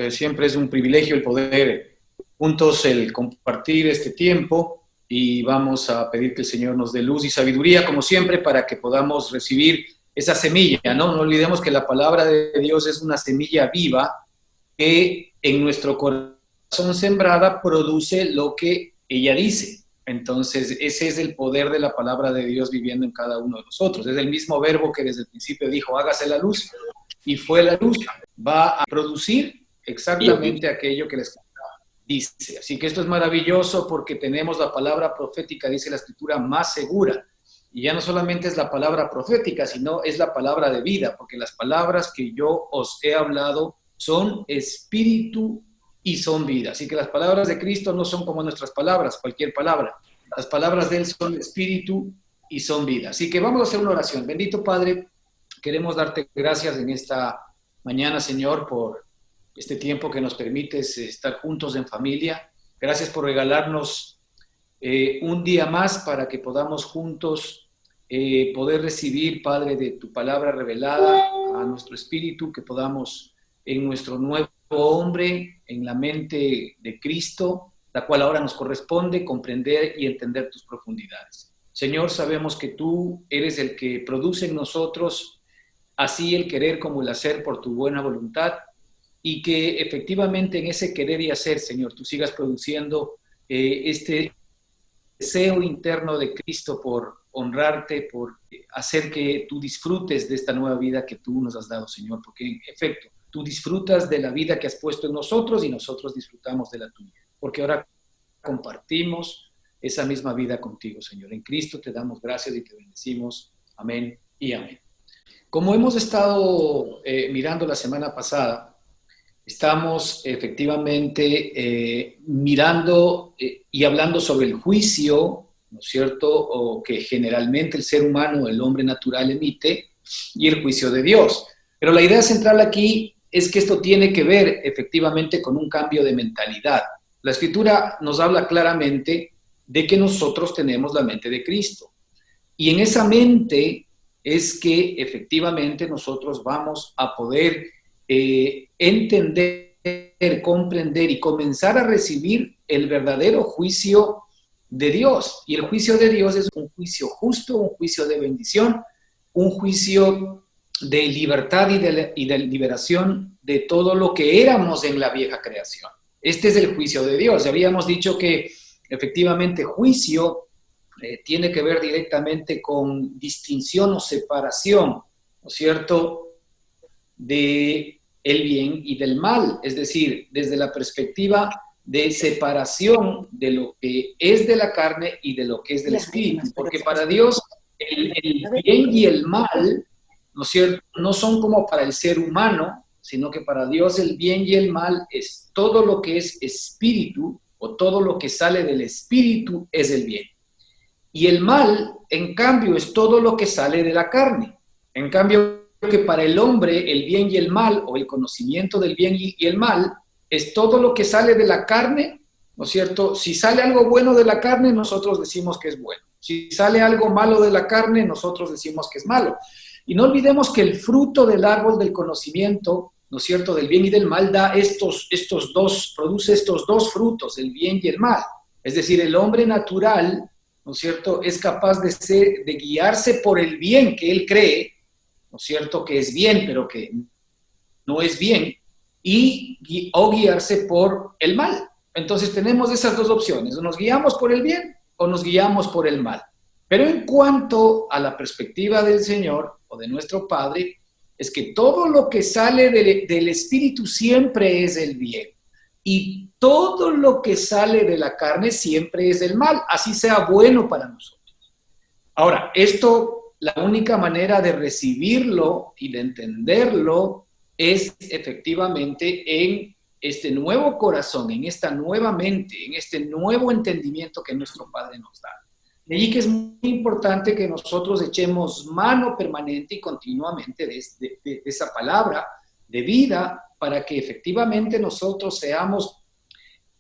Siempre es un privilegio el poder juntos el compartir este tiempo y vamos a pedir que el Señor nos dé luz y sabiduría, como siempre, para que podamos recibir esa semilla, ¿no? No olvidemos que la palabra de Dios es una semilla viva que en nuestro corazón sembrada produce lo que ella dice. Entonces, ese es el poder de la palabra de Dios viviendo en cada uno de nosotros. Es el mismo verbo que desde el principio dijo, hágase la luz, y fue la luz. Va a producir exactamente aquello que les dice. Así que esto es maravilloso porque tenemos la palabra profética, dice la Escritura, más segura. Y ya no solamente es la palabra profética, sino es la palabra de vida, porque las palabras que yo os he hablado son espíritu y son vida. Así que las palabras de Cristo no son como nuestras palabras, cualquier palabra. Las palabras de Él son espíritu y son vida. Así que vamos a hacer una oración. Bendito Padre, queremos darte gracias en esta mañana, Señor, por este tiempo que nos permites estar juntos en familia. Gracias por regalarnos un día más para que podamos juntos poder recibir, Padre, de tu palabra revelada a nuestro espíritu, que podamos en nuestro nuevo hombre, en la mente de Cristo, la cual ahora nos corresponde comprender y entender tus profundidades. Señor, sabemos que tú eres el que produce en nosotros así el querer como el hacer por tu buena voluntad, y que efectivamente en ese querer y hacer, Señor, tú sigas produciendo este deseo interno de Cristo por honrarte, por hacer que tú disfrutes de esta nueva vida que tú nos has dado, Señor, porque en efecto, tú disfrutas de la vida que has puesto en nosotros y nosotros disfrutamos de la tuya, porque ahora compartimos esa misma vida contigo, Señor. En Cristo te damos gracias y te bendecimos. Amén y amén. Como hemos estado mirando la semana pasada, estamos efectivamente mirando y hablando sobre el juicio, ¿no es cierto?, o que generalmente el ser humano, el hombre natural emite, y el juicio de Dios. Pero la idea central aquí es que esto tiene que ver efectivamente con un cambio de mentalidad. La Escritura nos habla claramente de que nosotros tenemos la mente de Cristo. Y en esa mente es que efectivamente nosotros vamos a poder entender, comprender y comenzar a recibir el verdadero juicio de Dios. Y el juicio de Dios es un juicio justo, un juicio de bendición, un juicio de libertad y de liberación de todo lo que éramos en la vieja creación. Este es el juicio de Dios. Ya habíamos dicho que efectivamente juicio tiene que ver directamente con distinción o separación, ¿no es cierto?, de el bien y del mal, es decir, desde la perspectiva de separación de lo que es de la carne y de lo que es del espíritu, porque para Dios el bien y el mal, ¿no es cierto?, no son como para el ser humano, sino que para Dios el bien y el mal es todo lo que es espíritu, o todo lo que sale del espíritu es el bien. Y el mal, en cambio, es todo lo que sale de la carne. En cambio, que para el hombre el bien y el mal, o el conocimiento del bien y el mal, es todo lo que sale de la carne, ¿no es cierto? Si sale algo bueno de la carne, nosotros decimos que es bueno. Si sale algo malo de la carne, nosotros decimos que es malo. Y no olvidemos que el fruto del árbol del conocimiento, ¿no es cierto?, del bien y del mal, produce estos dos frutos, el bien y el mal. Es decir, el hombre natural, ¿no es cierto?, es capaz de guiarse por el bien que él cree, ¿no es cierto?, que es bien, pero que no es bien, o guiarse por el mal. Entonces tenemos esas dos opciones, o nos guiamos por el bien o nos guiamos por el mal. Pero en cuanto a la perspectiva del Señor o de nuestro Padre, es que todo lo que sale del Espíritu siempre es el bien. Y todo lo que sale de la carne siempre es el mal, así sea bueno para nosotros. Ahora, la única manera de recibirlo y de entenderlo es efectivamente en este nuevo corazón, en esta nueva mente, en este nuevo entendimiento que nuestro Padre nos da. De allí que es muy importante que nosotros echemos mano permanente y continuamente de esa palabra de vida, para que efectivamente nosotros seamos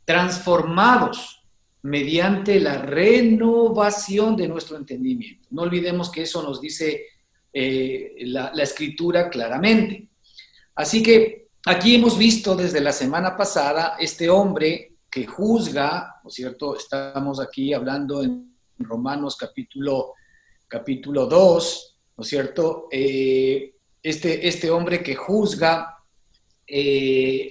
transformados mediante la renovación de nuestro entendimiento. No olvidemos que eso nos dice la Escritura claramente. Así que aquí hemos visto desde la semana pasada este hombre que juzga, ¿no es cierto? Estamos aquí hablando en Romanos capítulo 2, ¿no es cierto? Este hombre que juzga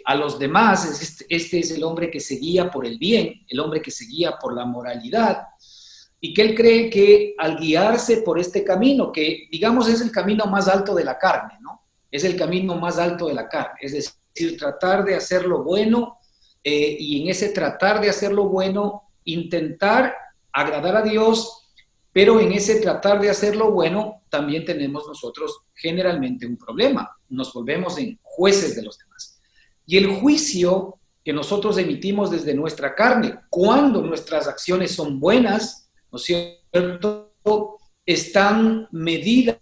a los demás, este es el hombre que se guía por el bien, el hombre que se guía por la moralidad, y que él cree que al guiarse por este camino, que digamos es el camino más alto de la carne, ¿no? Es el camino más alto de la carne, es decir, tratar de hacer lo bueno, y en ese tratar de hacer lo bueno, intentar agradar a Dios, pero en ese tratar de hacer lo bueno, también tenemos nosotros generalmente un problema, nos volvemos en jueces de los demás. Y el juicio que nosotros emitimos desde nuestra carne, cuando nuestras acciones son buenas, ¿no es cierto?, están medidas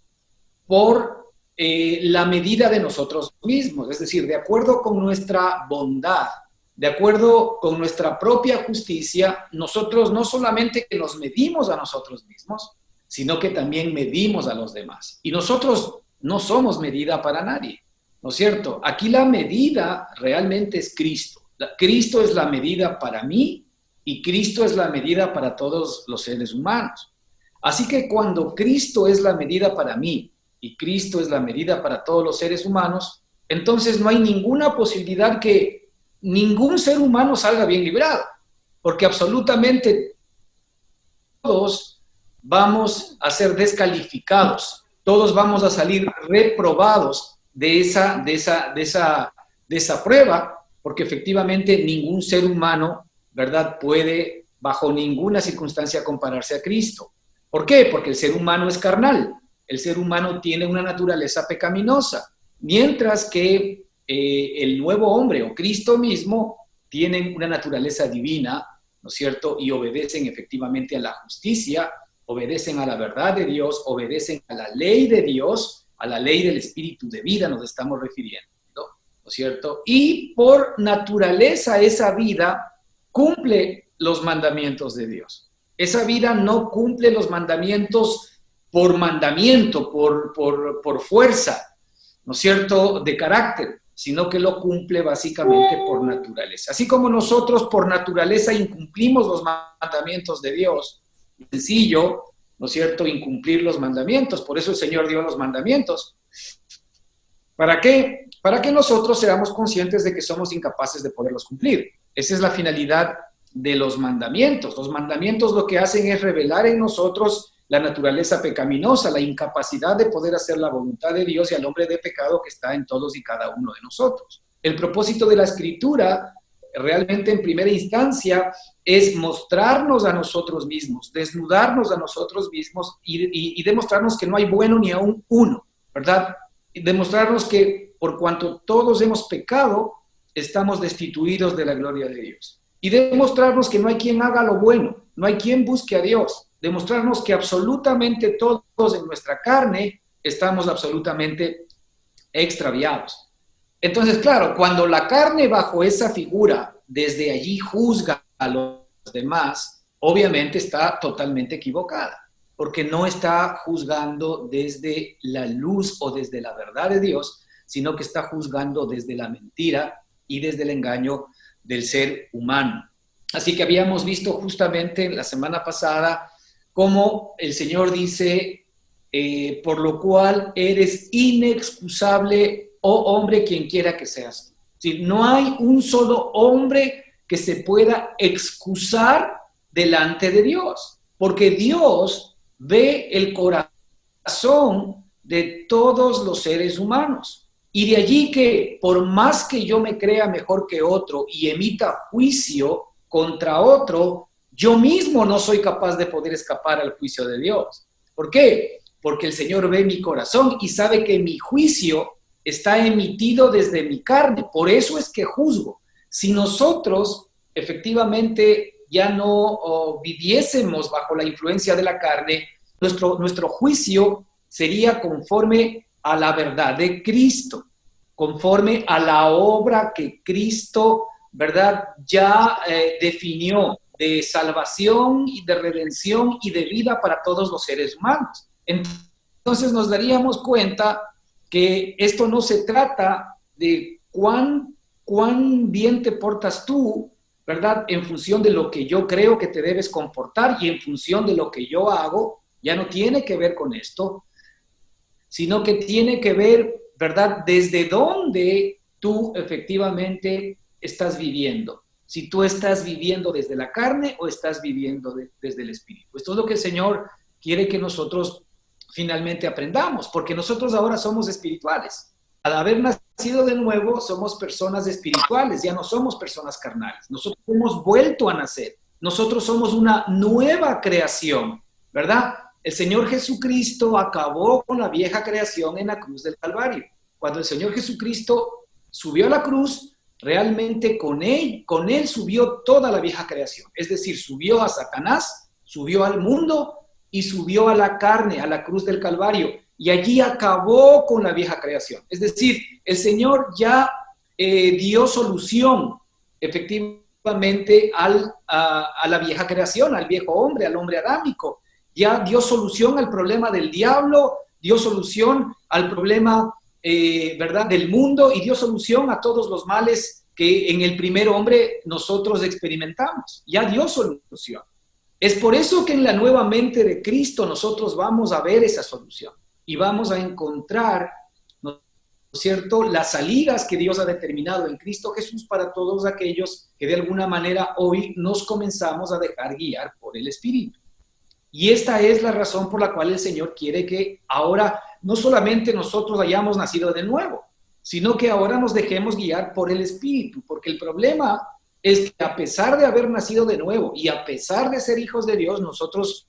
por la medida de nosotros mismos, es decir, de acuerdo con nuestra bondad, de acuerdo con nuestra propia justicia, nosotros no solamente que nos medimos a nosotros mismos, sino que también medimos a los demás. Y nosotros no somos medida para nadie, ¿no es cierto? Aquí la medida realmente es Cristo. Cristo es la medida para mí y Cristo es la medida para todos los seres humanos. Así que cuando Cristo es la medida para mí y Cristo es la medida para todos los seres humanos, entonces no hay ninguna posibilidad que ningún ser humano salga bien librado, porque absolutamente todos vamos a ser descalificados, todos vamos a salir reprobados de esa prueba, porque efectivamente ningún ser humano, ¿verdad?, puede bajo ninguna circunstancia compararse a Cristo. ¿Por qué? Porque el ser humano es carnal, el ser humano tiene una naturaleza pecaminosa, mientras que el nuevo hombre o Cristo mismo tienen una naturaleza divina, ¿no es cierto? Y obedecen efectivamente a la justicia, obedecen a la verdad de Dios, obedecen a la ley de Dios, a la ley del espíritu de vida nos estamos refiriendo, ¿no es cierto? Y por naturaleza esa vida cumple los mandamientos de Dios. Esa vida no cumple los mandamientos por mandamiento, por fuerza, ¿no es cierto?, de carácter, sino que lo cumple básicamente por naturaleza. Así como nosotros por naturaleza incumplimos los mandamientos de Dios, es sencillo, ¿no es cierto?, incumplir los mandamientos. Por eso el Señor dio los mandamientos. ¿Para qué? Para que nosotros seamos conscientes de que somos incapaces de poderlos cumplir. Esa es la finalidad de los mandamientos. Los mandamientos lo que hacen es revelar en nosotros la naturaleza pecaminosa, la incapacidad de poder hacer la voluntad de Dios y al hombre de pecado que está en todos y cada uno de nosotros. El propósito de la Escritura, realmente en primera instancia, es mostrarnos a nosotros mismos, desnudarnos a nosotros mismos y demostrarnos que no hay bueno ni aún uno, ¿verdad? Y demostrarnos que por cuanto todos hemos pecado, estamos destituidos de la gloria de Dios. Y demostrarnos que no hay quien haga lo bueno, no hay quien busque a Dios. Demostrarnos que absolutamente todos en nuestra carne estamos absolutamente extraviados. Entonces, claro, cuando la carne bajo esa figura desde allí juzga a los demás, obviamente está totalmente equivocada, porque no está juzgando desde la luz o desde la verdad de Dios, sino que está juzgando desde la mentira y desde el engaño del ser humano. Así que habíamos visto justamente la semana pasada cómo el Señor dice, por lo cual eres inexcusable, oh hombre, quien quiera que seas. ¿Sí? No hay un solo hombre que se pueda excusar delante de Dios, porque Dios ve el corazón de todos los seres humanos. Y de allí que por más que yo me crea mejor que otro y emita juicio contra otro, yo mismo no soy capaz de poder escapar al juicio de Dios. ¿Por qué? Porque el Señor ve mi corazón y sabe que mi juicio está emitido desde mi carne. Por eso es que juzgo. Si nosotros efectivamente ya no viviésemos bajo la influencia de la carne, nuestro juicio sería conforme a la verdad de Cristo, conforme a la obra que Cristo, ¿verdad?, ya definió de salvación y de redención y de vida para todos los seres humanos. Entonces nos daríamos cuenta que esto no se trata de cuán bien te portas tú, ¿verdad? En función de lo que yo creo que te debes comportar y en función de lo que yo hago, ya no tiene que ver con esto, sino que tiene que ver, ¿verdad? Desde dónde tú efectivamente estás viviendo. Si tú estás viviendo desde la carne o estás viviendo desde el espíritu. Esto es lo que el Señor quiere que nosotros finalmente aprendamos, porque nosotros ahora somos espirituales. Al haber nacido de nuevo, somos personas espirituales, ya no somos personas carnales. Nosotros hemos vuelto a nacer. Nosotros somos una nueva creación, ¿verdad? El Señor Jesucristo acabó con la vieja creación en la cruz del Calvario. Cuando el Señor Jesucristo subió a la cruz, realmente con él subió toda la vieja creación. Es decir, subió a Satanás, subió al mundo y subió a la carne, a la cruz del Calvario. Y allí acabó con la vieja creación. Es decir, el Señor ya dio solución efectivamente a la vieja creación, al viejo hombre, al hombre adámico. Ya dio solución al problema del diablo, dio solución al problema, ¿verdad?, del mundo y dio solución a todos los males que en el primer hombre nosotros experimentamos. Ya dio solución. Es por eso que en la nueva mente de Cristo nosotros vamos a ver esa solución y vamos a encontrar, ¿no es cierto?, las salidas que Dios ha determinado en Cristo Jesús para todos aquellos que de alguna manera hoy nos comenzamos a dejar guiar por el Espíritu. Y esta es la razón por la cual el Señor quiere que ahora no solamente nosotros hayamos nacido de nuevo, sino que ahora nos dejemos guiar por el Espíritu, porque el problema es que a pesar de haber nacido de nuevo y a pesar de ser hijos de Dios, nosotros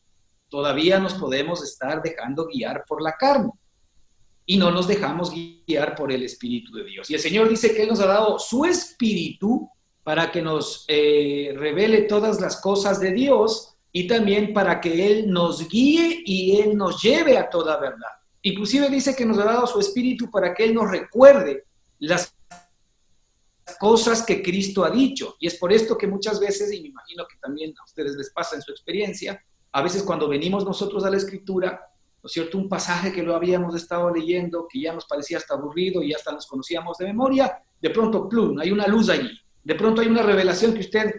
todavía nos podemos estar dejando guiar por la carne y no nos dejamos guiar por el Espíritu de Dios. Y el Señor dice que Él nos ha dado su Espíritu para que nos revele todas las cosas de Dios y también para que Él nos guíe y Él nos lleve a toda verdad. Inclusive dice que nos ha dado su Espíritu para que Él nos recuerde las cosas que Cristo ha dicho. Y es por esto que muchas veces, y me imagino que también a ustedes les pasa en su experiencia, a veces cuando venimos nosotros a la Escritura, ¿no es cierto?, un pasaje que lo habíamos estado leyendo, que ya nos parecía hasta aburrido y hasta nos conocíamos de memoria, de pronto, plum, hay una luz allí. De pronto hay una revelación que usted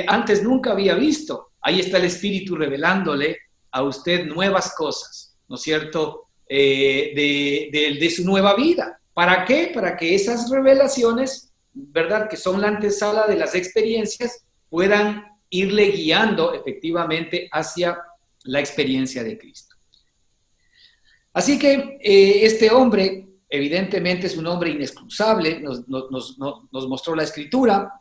antes nunca había visto. Ahí está el Espíritu revelándole a usted nuevas cosas, ¿no es cierto?, de su nueva vida. ¿Para qué? Para que esas revelaciones, ¿verdad?, que son la antesala de las experiencias, puedan irle guiando efectivamente hacia la experiencia de Cristo. Así que este hombre, evidentemente es un hombre inexcusable, nos mostró la Escritura,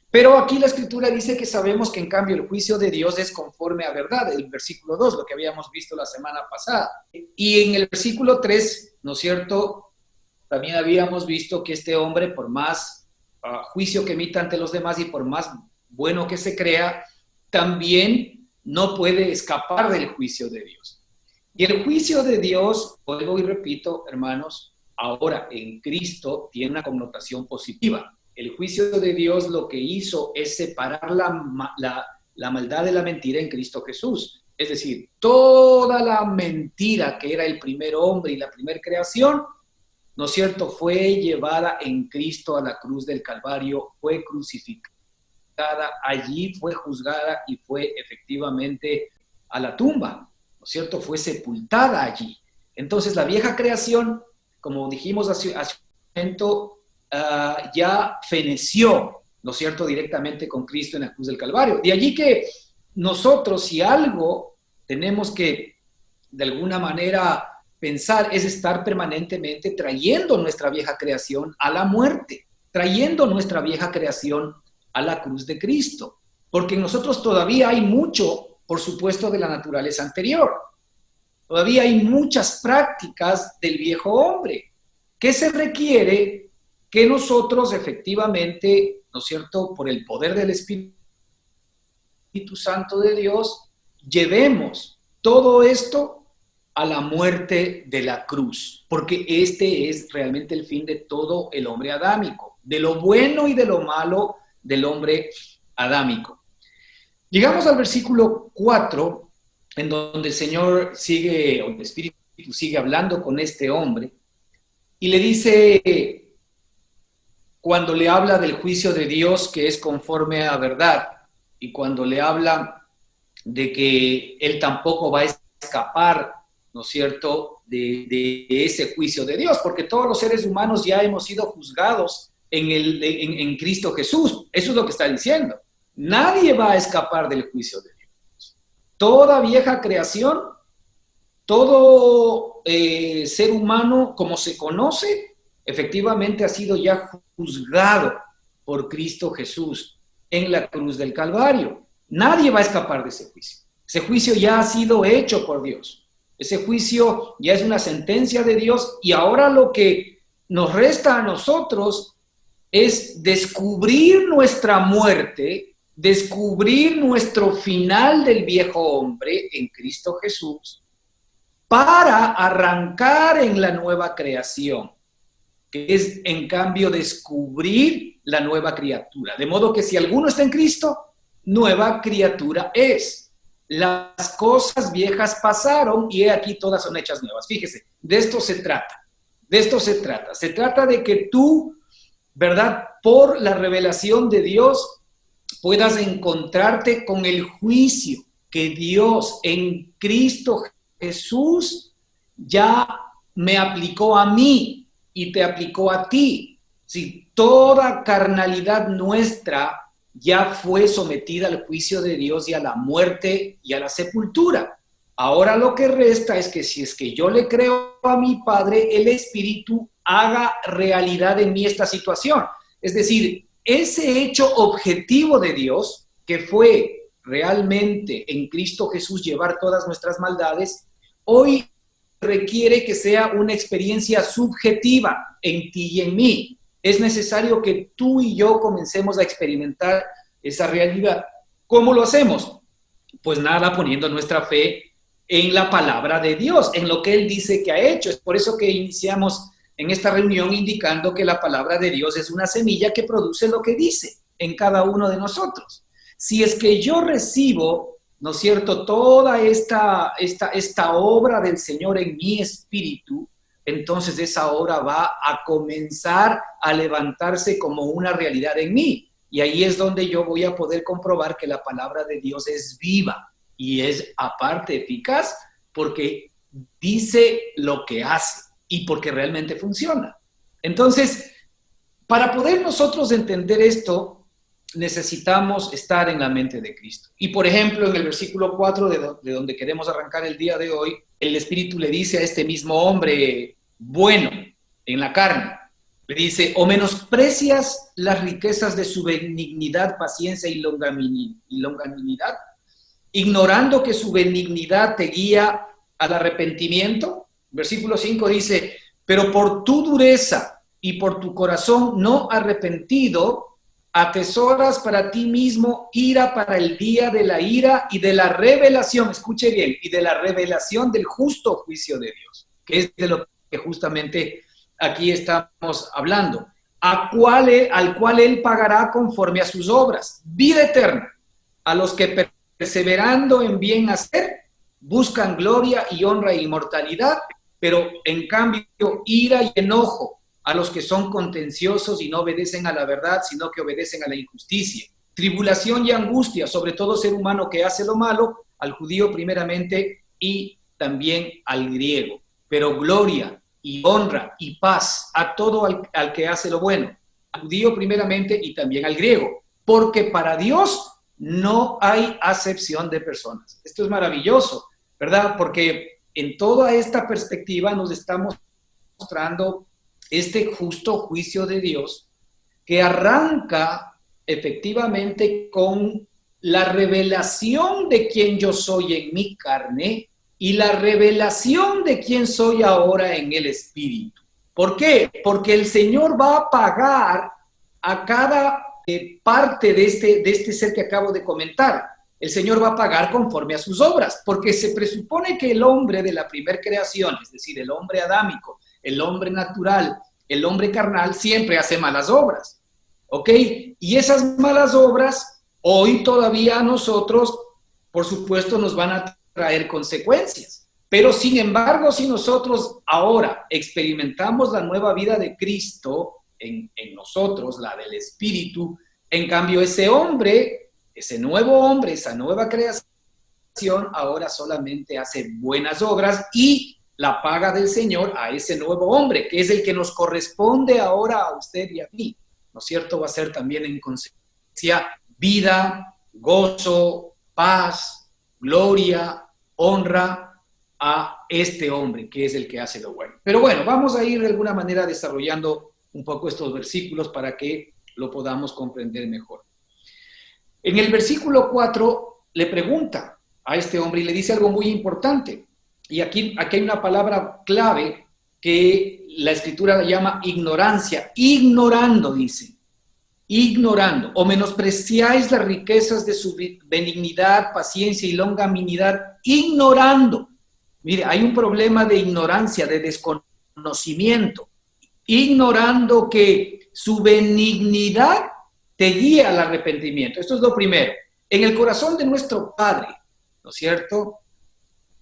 pero aquí la Escritura dice que sabemos que en cambio el juicio de Dios es conforme a verdad, el versículo 2, lo que habíamos visto la semana pasada. Y en el versículo 3, ¿no es cierto?, también habíamos visto que este hombre, por más juicio que emita ante los demás y por más bueno que se crea, también no puede escapar del juicio de Dios. Y el juicio de Dios, vuelvo y repito, hermanos, ahora en Cristo tiene una connotación positiva. El juicio de Dios lo que hizo es separar la maldad de la mentira en Cristo Jesús. Es decir, toda la mentira que era el primer hombre y la primera creación, ¿no es cierto?, fue llevada en Cristo a la cruz del Calvario, fue crucificada, allí fue juzgada y fue efectivamente a la tumba, ¿no es cierto?, fue sepultada allí. Entonces la vieja creación, como dijimos hace un momento, ya feneció, ¿no es cierto?, directamente con Cristo en la cruz del Calvario. De allí que nosotros, si algo tenemos que de alguna manera pensar, es estar permanentemente trayendo nuestra vieja creación a la muerte, trayendo nuestra vieja creación a la cruz de Cristo, porque en nosotros todavía hay mucho, por supuesto, de la naturaleza anterior. Todavía hay muchas prácticas del viejo hombre que se requiere que nosotros efectivamente, ¿no es cierto?, por el poder del Espíritu Santo de Dios, llevemos todo esto a la muerte de la cruz, porque este es realmente el fin de todo el hombre adámico, de lo bueno y de lo malo del hombre adámico. Llegamos al versículo 4, en donde el Señor sigue, o el Espíritu sigue hablando con este hombre, y le dice: cuando le habla del juicio de Dios que es conforme a verdad, y cuando le habla de que Él tampoco va a escapar, ¿no es cierto?, de ese juicio de Dios, porque todos los seres humanos ya hemos sido juzgados en Cristo Jesús. Eso es lo que está diciendo. Nadie va a escapar del juicio de Dios. Toda vieja creación, todo ser humano como se conoce, efectivamente ha sido ya juzgado por Cristo Jesús en la cruz del Calvario. Nadie va a escapar de ese juicio. Ese juicio ya ha sido hecho por Dios. Ese juicio ya es una sentencia de Dios, y ahora lo que nos resta a nosotros es descubrir nuestra muerte, descubrir nuestro final del viejo hombre en Cristo Jesús, para arrancar en la nueva creación, que es en cambio descubrir la nueva criatura. De modo que si alguno está en Cristo, nueva criatura es. Las cosas viejas pasaron y he aquí todas son hechas nuevas. Fíjese, de esto se trata. De esto se trata. Se trata de que tú, ¿verdad?, por la revelación de Dios, puedas encontrarte con el juicio que Dios en Cristo Jesús ya me aplicó a mí y te aplicó a ti. Si toda carnalidad nuestra ya fue sometida al juicio de Dios y a la muerte y a la sepultura. Ahora lo que resta es que si es que yo le creo a mi Padre, el Espíritu haga realidad en mí esta situación. Es decir, ese hecho objetivo de Dios, que fue realmente en Cristo Jesús llevar todas nuestras maldades, hoy requiere que sea una experiencia subjetiva en ti y en mí. Es necesario que tú y yo comencemos a experimentar esa realidad. ¿Cómo lo hacemos? Pues nada, poniendo nuestra fe en la palabra de Dios, en lo que Él dice que ha hecho. Es por eso que iniciamos en esta reunión indicando que la palabra de Dios es una semilla que produce lo que dice en cada uno de nosotros. Si es que yo recibo, ¿no es cierto?, toda esta obra del Señor en mi espíritu, entonces esa obra va a comenzar a levantarse como una realidad en mí. Y ahí es donde yo voy a poder comprobar que la palabra de Dios es viva y es aparte eficaz, porque dice lo que hace y porque realmente funciona. Entonces, para poder nosotros entender esto, necesitamos estar en la mente de Cristo. Y por ejemplo, en el versículo 4 de donde queremos arrancar el día de hoy, el Espíritu le dice a este mismo hombre bueno en la carne, le dice: o menosprecias las riquezas de su benignidad, paciencia y longanimidad, ignorando que su benignidad te guía al arrepentimiento. Versículo 5 dice: pero por tu dureza y por tu corazón no arrepentido, atesoras para ti mismo ira para el día de la ira y de la revelación, escuche bien, y de la revelación del justo juicio de Dios, que es de lo que justamente aquí estamos hablando, al cual Él pagará conforme a sus obras, vida eterna, a los que perseverando en bien hacer, buscan gloria y honra e inmortalidad, pero en cambio ira y enojo a los que son contenciosos y no obedecen a la verdad, sino que obedecen a la injusticia. Tribulación y angustia sobre todo ser humano que hace lo malo, al judío primeramente y también al griego. Pero gloria y honra y paz a todo al que hace lo bueno, al judío primeramente y también al griego, porque para Dios no hay acepción de personas. Esto es maravilloso, ¿verdad? Porque en toda esta perspectiva nos estamos mostrando este justo juicio de Dios que arranca efectivamente con la revelación de quién yo soy en mi carne y la revelación de quién soy ahora en el Espíritu. ¿Por qué? Porque el Señor va a pagar a cada parte de este ser que acabo de comentar. El Señor va a pagar conforme a sus obras, porque se presupone que el hombre de la primer creación, es decir, el hombre adámico, el hombre natural, el hombre carnal, siempre hace malas obras, ¿ok? Y esas malas obras, hoy todavía a nosotros, por supuesto, nos van a traer consecuencias. Pero, sin embargo, si nosotros ahora experimentamos la nueva vida de Cristo, en nosotros, la del Espíritu. En cambio, ese hombre, ese nuevo hombre, esa nueva creación, ahora solamente hace buenas obras y la paga del Señor a ese nuevo hombre, que es el que nos corresponde ahora a usted y a mí, ¿no es cierto? Va a ser también en consecuencia vida, gozo, paz, gloria, honra a este hombre, que es el que hace lo bueno. Pero bueno, vamos a ir de alguna manera desarrollando un poco estos versículos para que lo podamos comprender mejor. En el versículo 4 le pregunta a este hombre y le dice algo muy importante. Y aquí hay una palabra clave que la Escritura llama ignorancia. Ignorando, dice. Ignorando. O menospreciáis las riquezas de su benignidad, paciencia y longanimidad. Ignorando. Mire, hay un problema de ignorancia, de desconocimiento. Ignorando que su benignidad te guía al arrepentimiento. Esto es lo primero. En el corazón de nuestro Padre, ¿no es cierto?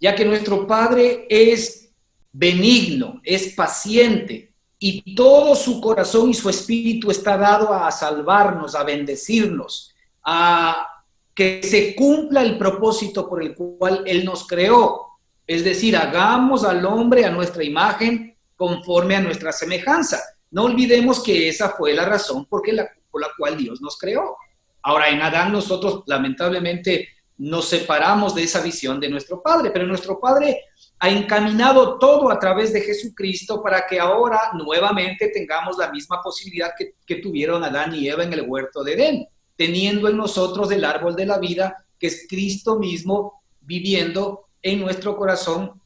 Ya que nuestro Padre es benigno, es paciente, y todo su corazón y su espíritu está dado a salvarnos, a bendecirnos, a que se cumpla el propósito por el cual Él nos creó. Es decir, hagamos al hombre a nuestra imagen conforme a nuestra semejanza. No olvidemos que esa fue la razón por la cual Dios nos creó. Ahora, en Adán nosotros lamentablemente nos separamos de esa visión de nuestro Padre, pero nuestro Padre ha encaminado todo a través de Jesucristo para que ahora nuevamente tengamos la misma posibilidad que tuvieron Adán y Eva en el huerto de Edén, teniendo en nosotros el árbol de la vida, que es Cristo mismo viviendo en nuestro corazón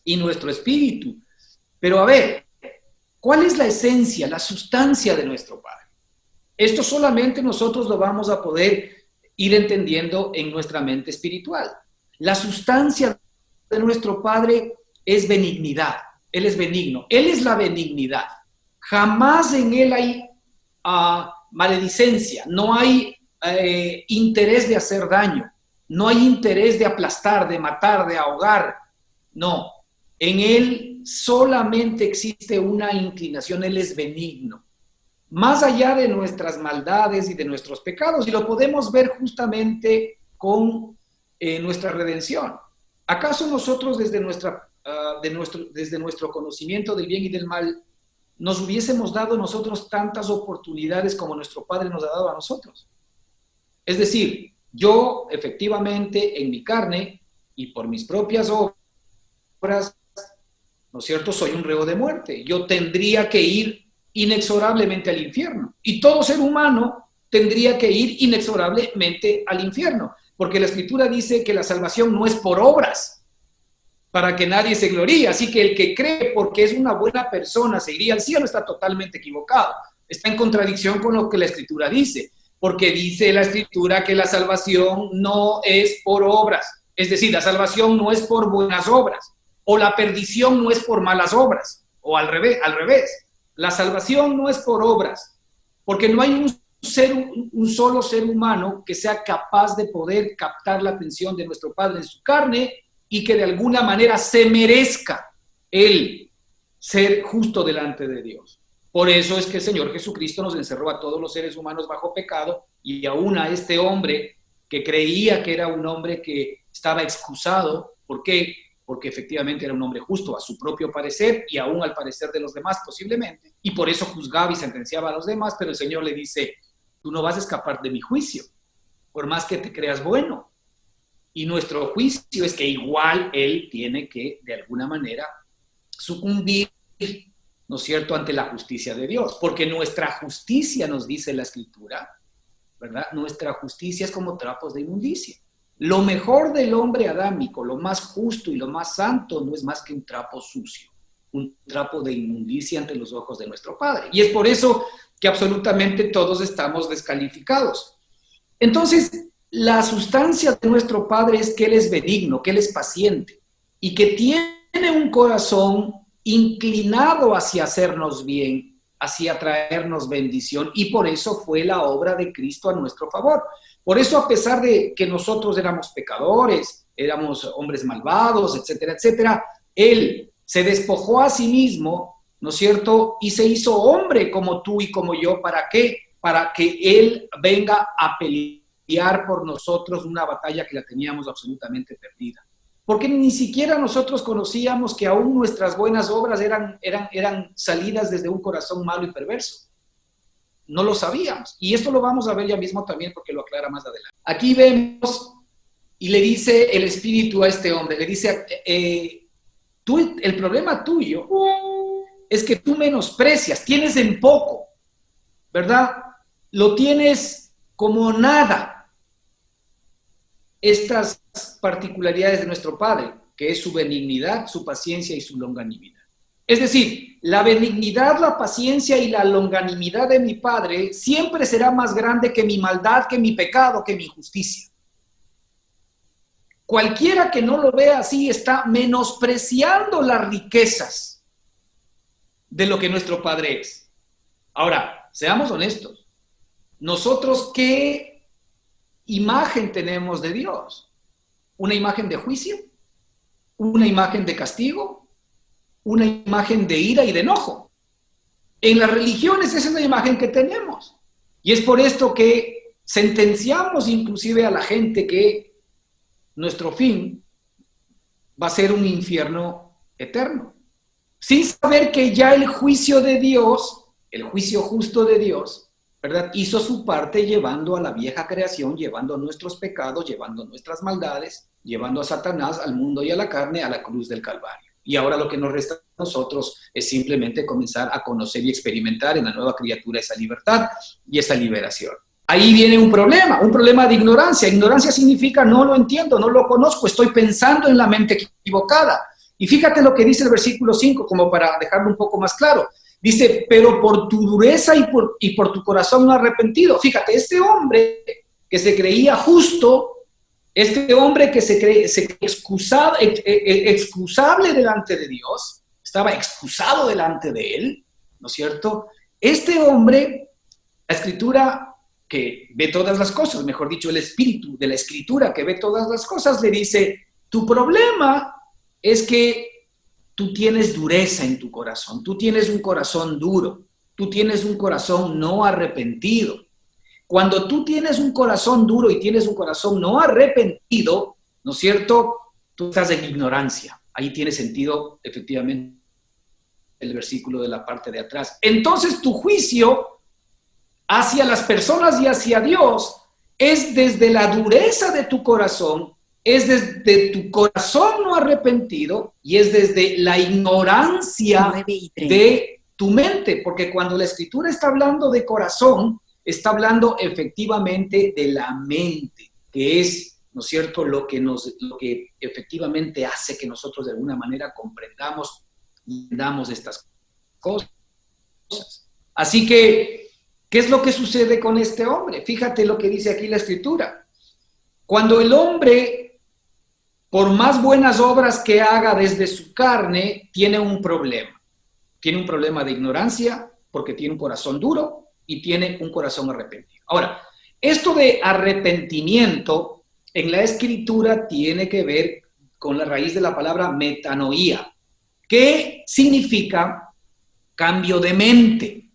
y nuestro espíritu. Pero a ver, ¿cuál es la esencia, la sustancia de nuestro Padre? Esto solamente nosotros lo vamos a poder ir entendiendo en nuestra mente espiritual. La sustancia de nuestro Padre es benignidad. Él es benigno. Él es la benignidad. Jamás en Él hay maledicencia. No hay interés de hacer daño. No hay interés de aplastar, de matar, de ahogar. No. En Él solamente existe una inclinación. Él es benigno. Más allá de nuestras maldades y de nuestros pecados, y lo podemos ver justamente con nuestra redención. ¿Acaso nosotros desde nuestro conocimiento del bien y del mal nos hubiésemos dado nosotros tantas oportunidades como nuestro Padre nos ha dado a nosotros? Es decir, yo efectivamente en mi carne y por mis propias obras, ¿no es cierto?, soy un reo de muerte. Yo tendría que ir inexorablemente al infierno. Y todo ser humano tendría que ir inexorablemente al infierno, porque la Escritura dice que la salvación no es por obras, para que nadie se gloríe. Así que el que cree porque es una buena persona se iría al cielo está totalmente equivocado. Está en contradicción con lo que la Escritura dice, porque dice la Escritura que la salvación no es por obras. Es decir, la salvación no es por buenas obras, o la perdición no es por malas obras, o al revés. La salvación no es por obras, porque no hay un solo ser humano que sea capaz de poder captar la atención de nuestro Padre en su carne y que de alguna manera se merezca el ser justo delante de Dios. Por eso es que el Señor Jesucristo nos encerró a todos los seres humanos bajo pecado, y aún a este hombre que creía que era un hombre que estaba excusado. ¿Por qué? Porque efectivamente era un hombre justo a su propio parecer y aún al parecer de los demás posiblemente, y por eso juzgaba y sentenciaba a los demás, pero el Señor le dice: tú no vas a escapar de mi juicio, por más que te creas bueno. Y nuestro juicio es que igual Él tiene que, de alguna manera, sucumbir, ¿no es cierto?, ante la justicia de Dios, porque nuestra justicia, nos dice la Escritura, ¿verdad?, nuestra justicia es como trapos de inmundicia. Lo mejor del hombre adámico, lo más justo y lo más santo, no es más que un trapo sucio, un trapo de inmundicia ante los ojos de nuestro Padre. Y es por eso que absolutamente todos estamos descalificados. Entonces, la sustancia de nuestro Padre es que Él es benigno, que Él es paciente y que tiene un corazón inclinado hacia hacernos bien, hacia traernos bendición, y por eso fue la obra de Cristo a nuestro favor. Por eso, a pesar de que nosotros éramos pecadores, éramos hombres malvados, etcétera, etcétera, Él se despojó a sí mismo ¿no es cierto? Y se hizo hombre como tú y como yo, ¿para qué? Para que Él venga a pelear por nosotros una batalla que la teníamos absolutamente perdida. Porque ni siquiera nosotros conocíamos que aún nuestras buenas obras eran salidas desde un corazón malo y perverso. No lo sabíamos. Y esto lo vamos a ver ya mismo también porque lo aclara más adelante. Aquí vemos y le dice el Espíritu a este hombre, le dice, el problema tuyo es que tú menosprecias, tienes en poco, ¿verdad? Lo tienes como nada. Estas particularidades de nuestro Padre, que es su benignidad, su paciencia y su longanimidad. Es decir, la benignidad, la paciencia y la longanimidad de mi Padre siempre será más grande que mi maldad, que mi pecado, que mi injusticia. Cualquiera que no lo vea así está menospreciando las riquezas de lo que nuestro Padre es. Ahora, seamos honestos. ¿Nosotros qué imagen tenemos de Dios? ¿Una imagen de juicio? ¿Una imagen de castigo? ¿Una imagen de ira y de enojo? En las religiones esa es la imagen que tenemos. Y es por esto que sentenciamos inclusive a la gente que nuestro fin va a ser un infierno eterno, sin saber que ya el juicio de Dios, el juicio justo de Dios, ¿verdad?, hizo su parte llevando a la vieja creación, llevando nuestros pecados, llevando nuestras maldades, llevando a Satanás, al mundo y a la carne, a la cruz del Calvario. Y ahora lo que nos resta a nosotros es simplemente comenzar a conocer y experimentar en la nueva criatura esa libertad y esa liberación. Ahí viene un problema de ignorancia. Ignorancia significa no lo entiendo, no lo conozco, estoy pensando en la mente equivocada. Y fíjate lo que dice el versículo 5, como para dejarlo un poco más claro. Dice, pero por tu dureza y por tu corazón no arrepentido. Fíjate, este hombre que se creía justo, este hombre que se cree excusable delante de Dios, estaba excusado delante de él, ¿no es cierto? Este hombre, la Escritura que ve todas las cosas, mejor dicho, el espíritu de la Escritura que ve todas las cosas, le dice, tu problema es que tú tienes dureza en tu corazón, tú tienes un corazón duro, tú tienes un corazón no arrepentido. Cuando tú tienes un corazón duro y tienes un corazón no arrepentido, ¿no es cierto?, tú estás en ignorancia. Ahí tiene sentido, efectivamente, el versículo de la parte de atrás. Entonces tu juicio hacia las personas y hacia Dios es desde la dureza de tu corazón, es desde tu corazón no arrepentido y es desde la ignorancia de tu mente, porque cuando la Escritura está hablando de corazón, está hablando efectivamente de la mente, que es, ¿no es cierto?, lo que efectivamente hace que nosotros de alguna manera comprendamos y entendamos estas cosas. Así que, ¿qué es lo que sucede con este hombre? Fíjate lo que dice aquí la Escritura. Cuando el hombre, por más buenas obras que haga desde su carne, tiene un problema. Tiene un problema de ignorancia porque tiene un corazón duro y tiene un corazón arrepentido. Ahora, esto de arrepentimiento en la Escritura tiene que ver con la raíz de la palabra metanoía, que significa cambio de mente,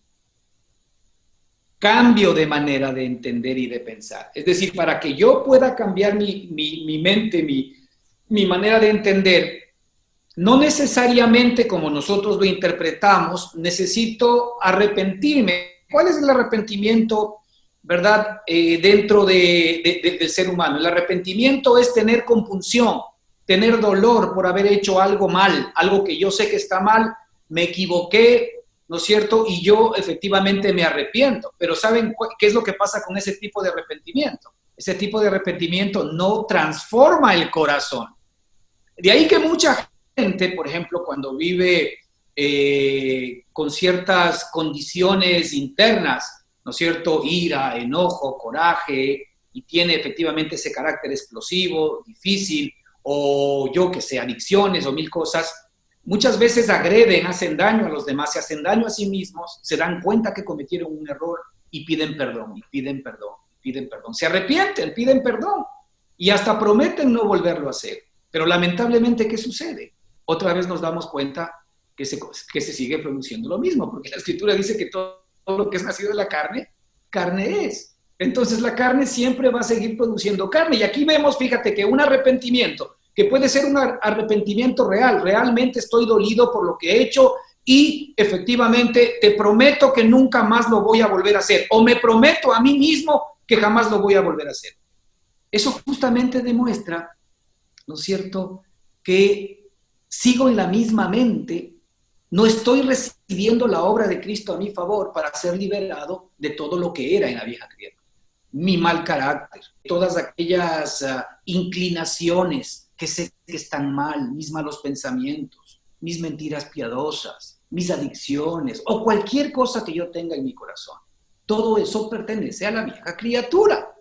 cambio de manera de entender y de pensar. Es decir, para que yo pueda cambiar mi mente, mi manera de entender, no necesariamente como nosotros lo interpretamos, necesito arrepentirme. ¿Cuál es el arrepentimiento, verdad, dentro del ser humano? El arrepentimiento es tener compunción, tener dolor por haber hecho algo mal, algo que yo sé que está mal, me equivoqué, ¿no es cierto? Y yo efectivamente me arrepiento. Pero ¿saben qué es lo que pasa con ese tipo de arrepentimiento? Ese tipo de arrepentimiento no transforma el corazón. De ahí que mucha gente, por ejemplo, cuando vive con ciertas condiciones internas, ¿no es cierto?, ira, enojo, coraje, y tiene efectivamente ese carácter explosivo, difícil, o yo que sé, adicciones o mil cosas, muchas veces agreden, hacen daño a los demás, se hacen daño a sí mismos, se dan cuenta que cometieron un error y piden perdón, y piden perdón, y piden perdón. Se arrepienten, piden perdón y hasta prometen no volverlo a hacer. Pero lamentablemente, ¿qué sucede? Otra vez nos damos cuenta que se sigue produciendo lo mismo, porque la Escritura dice que todo lo que es nacido de la carne, carne es. Entonces la carne siempre va a seguir produciendo carne. Y aquí vemos, fíjate, que un arrepentimiento, que puede ser un arrepentimiento real, realmente estoy dolido por lo que he hecho y efectivamente te prometo que nunca más lo voy a volver a hacer, o me prometo a mí mismo que jamás lo voy a volver a hacer. Eso justamente demuestra, ¿no es cierto?, que sigo en la misma mente, no estoy recibiendo la obra de Cristo a mi favor para ser liberado de todo lo que era en la vieja criatura. Mi mal carácter, todas aquellas inclinaciones que sé que están mal, mis malos pensamientos, mis mentiras piadosas, mis adicciones o cualquier cosa que yo tenga en mi corazón. Todo eso pertenece a la vieja criatura.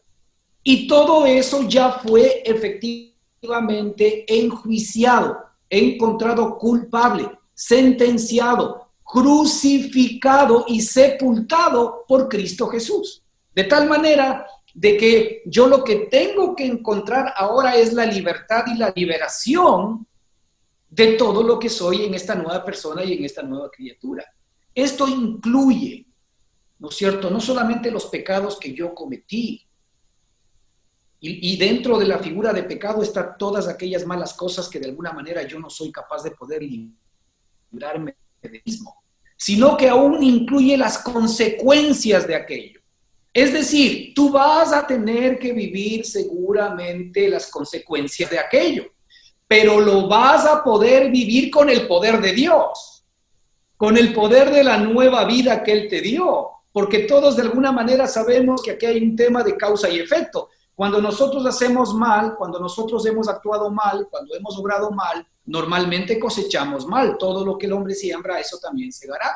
Y todo eso ya fue efectivamente enjuiciado, encontrado culpable, sentenciado, crucificado y sepultado por Cristo Jesús. De tal manera de que yo lo que tengo que encontrar ahora es la libertad y la liberación de todo lo que soy en esta nueva persona y en esta nueva criatura. Esto incluye, ¿no es cierto?, no solamente los pecados que yo cometí, y dentro de la figura de pecado están todas aquellas malas cosas que de alguna manera yo no soy capaz de poder librarme de mismo, sino que aún incluye las consecuencias de aquello. Es decir, tú vas a tener que vivir seguramente las consecuencias de aquello, pero lo vas a poder vivir con el poder de Dios, con el poder de la nueva vida que Él te dio, porque todos de alguna manera sabemos que aquí hay un tema de causa y efecto. Cuando nosotros hacemos mal, cuando nosotros hemos actuado mal, cuando hemos obrado mal, normalmente cosechamos mal. Todo lo que el hombre siembra, eso también segará.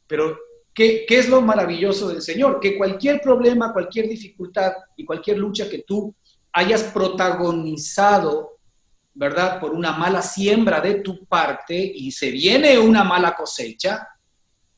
Pero, ¿qué es lo maravilloso del Señor? Que cualquier problema, cualquier dificultad y cualquier lucha que tú hayas protagonizado, ¿verdad?, por una mala siembra de tu parte y se viene una mala cosecha,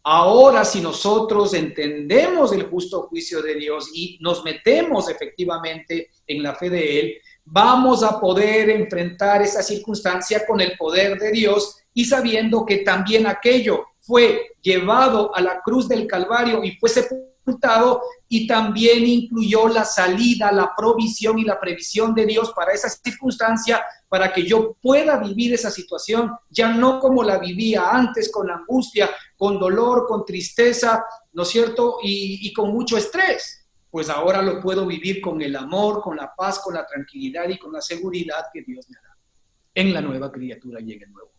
ahora si nosotros entendemos el justo juicio de Dios y nos metemos efectivamente en la fe de Él, vamos a poder enfrentar esa circunstancia con el poder de Dios y sabiendo que también aquello fue llevado a la cruz del Calvario y fue sepultado, y también incluyó la salida, la provisión y la previsión de Dios para esa circunstancia, para que yo pueda vivir esa situación, ya no como la vivía antes, con angustia, con dolor, con tristeza, ¿no es cierto?, y con mucho estrés. Pues ahora lo puedo vivir con el amor, con la paz, con la tranquilidad y con la seguridad que Dios me da en la nueva criatura y en el nuevo.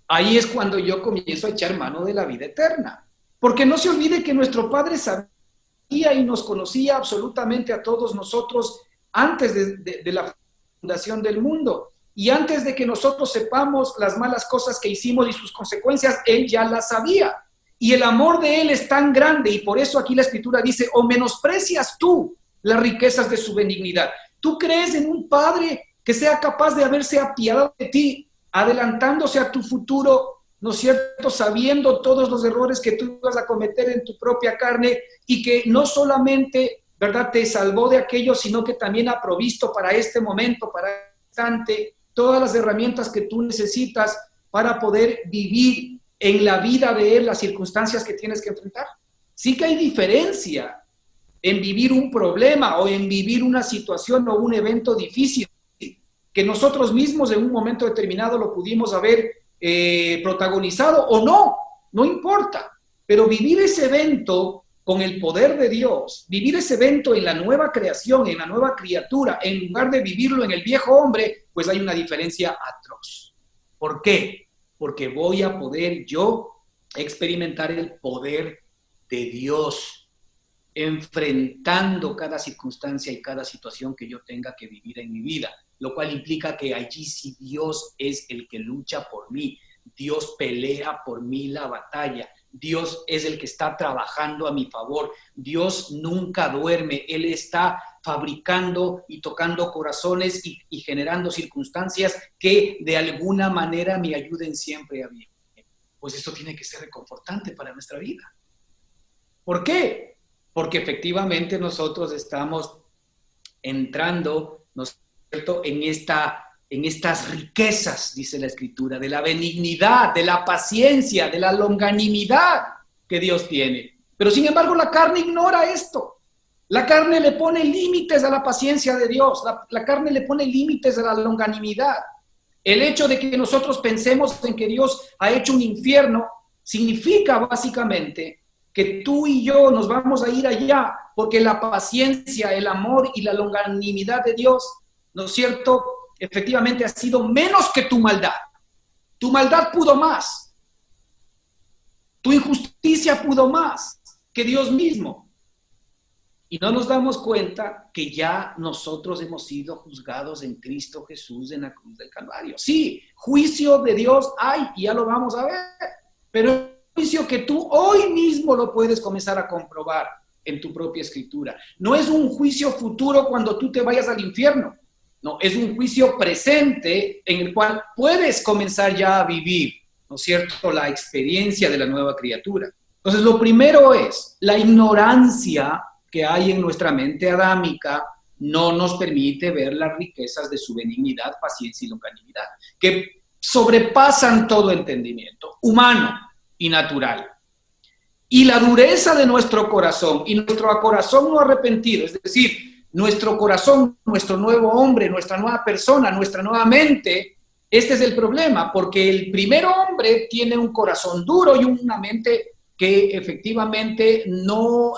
Ahí es cuando yo comienzo a echar mano de la vida eterna. Porque no se olvide que nuestro Padre sabía y nos conocía absolutamente a todos nosotros antes de la fundación del mundo. Y antes de que nosotros sepamos las malas cosas que hicimos y sus consecuencias, Él ya las sabía. Y el amor de Él es tan grande, y por eso aquí la Escritura dice, o menosprecias tú las riquezas de su benignidad. ¿Tú crees en un Padre que sea capaz de haberse apiadado de ti, adelantándose a tu futuro, ¿no es cierto?, sabiendo todos los errores que tú ibas a cometer en tu propia carne, y que no solamente, ¿verdad?, te salvó de aquello, sino que también ha provisto para este momento, para este instante, todas las herramientas que tú necesitas para poder vivir en la vida de Él las circunstancias que tienes que enfrentar? Sí que hay diferencia en vivir un problema o en vivir una situación o un evento difícil, que nosotros mismos en un momento determinado lo pudimos haber protagonizado o no, no importa, pero vivir ese evento con el poder de Dios, vivir ese evento en la nueva creación, en la nueva criatura, en lugar de vivirlo en el viejo hombre, pues hay una diferencia atroz. ¿Por qué? Porque voy a poder yo experimentar el poder de Dios, enfrentando cada circunstancia y cada situación que yo tenga que vivir en mi vida, lo cual implica que allí sí Dios es el que lucha por mí, Dios pelea por mí la batalla, Dios es el que está trabajando a mi favor, Dios nunca duerme, Él está fabricando y tocando corazones y generando circunstancias que de alguna manera me ayuden siempre a bien. Pues esto tiene que ser reconfortante para nuestra vida. ¿Por qué? Porque efectivamente nosotros estamos entrando, ¿no es cierto?, en esta en estas riquezas, dice la Escritura, de la benignidad, de la paciencia, de la longanimidad que Dios tiene. Pero sin embargo la carne ignora esto. La carne le pone límites a la paciencia de Dios, la carne le pone límites a la longanimidad. El hecho de que nosotros pensemos en que Dios ha hecho un infierno significa básicamente que tú y yo nos vamos a ir allá, porque la paciencia, el amor y la longanimidad de Dios, ¿no es cierto?, efectivamente ha sido menos que tu maldad. Tu maldad pudo más. Tu injusticia pudo más que Dios mismo. Y no nos damos cuenta que ya nosotros hemos sido juzgados en Cristo Jesús en la cruz del Calvario. Sí, juicio de Dios hay, y ya lo vamos a ver, pero es un juicio que tú hoy mismo lo puedes comenzar a comprobar en tu propia escritura. No es un juicio futuro cuando tú te vayas al infierno. No, es un juicio presente en el cual puedes comenzar ya a vivir, ¿no es cierto?, la experiencia de la nueva criatura. Entonces, lo primero es la ignorancia que hay en nuestra mente adámica no nos permite ver las riquezas de su benignidad, paciencia y longanimidad, que sobrepasan todo entendimiento humano y natural. Y la dureza de nuestro corazón y nuestro corazón no arrepentido, es decir, nuestro corazón, nuestro nuevo hombre, nuestra nueva persona, nuestra nueva mente, este es el problema, porque el primer hombre tiene un corazón duro y una mente que efectivamente no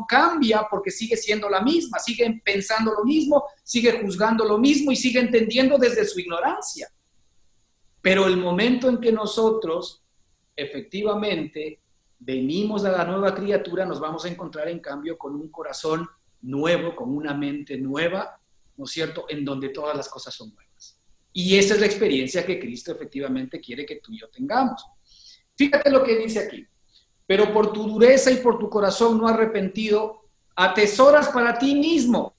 cambia porque sigue siendo la misma, sigue pensando lo mismo, sigue juzgando lo mismo y sigue entendiendo desde su ignorancia. Pero el momento en que nosotros efectivamente venimos a la nueva criatura, nos vamos a encontrar en cambio con un corazón nuevo, con una mente nueva, ¿no es cierto?, en donde todas las cosas son nuevas. Y esa es la experiencia que Cristo efectivamente quiere que tú y yo tengamos. Fíjate lo que dice aquí. Pero por tu dureza y por tu corazón no arrepentido, atesoras para ti mismo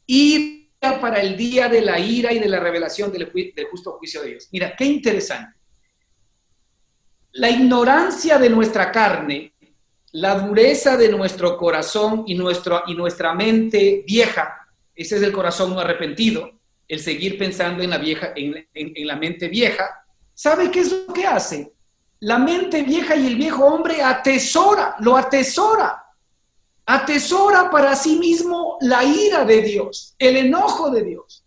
ira para el día de la ira y de la revelación del justo juicio de Dios. Mira, qué interesante. La ignorancia de nuestra carne, la dureza de nuestro corazón y nuestra mente vieja, ese es el corazón no arrepentido, el seguir pensando en la mente vieja. ¿Sabe qué es lo que hace? La mente vieja y el viejo hombre atesora para sí mismo la ira de Dios, el enojo de Dios.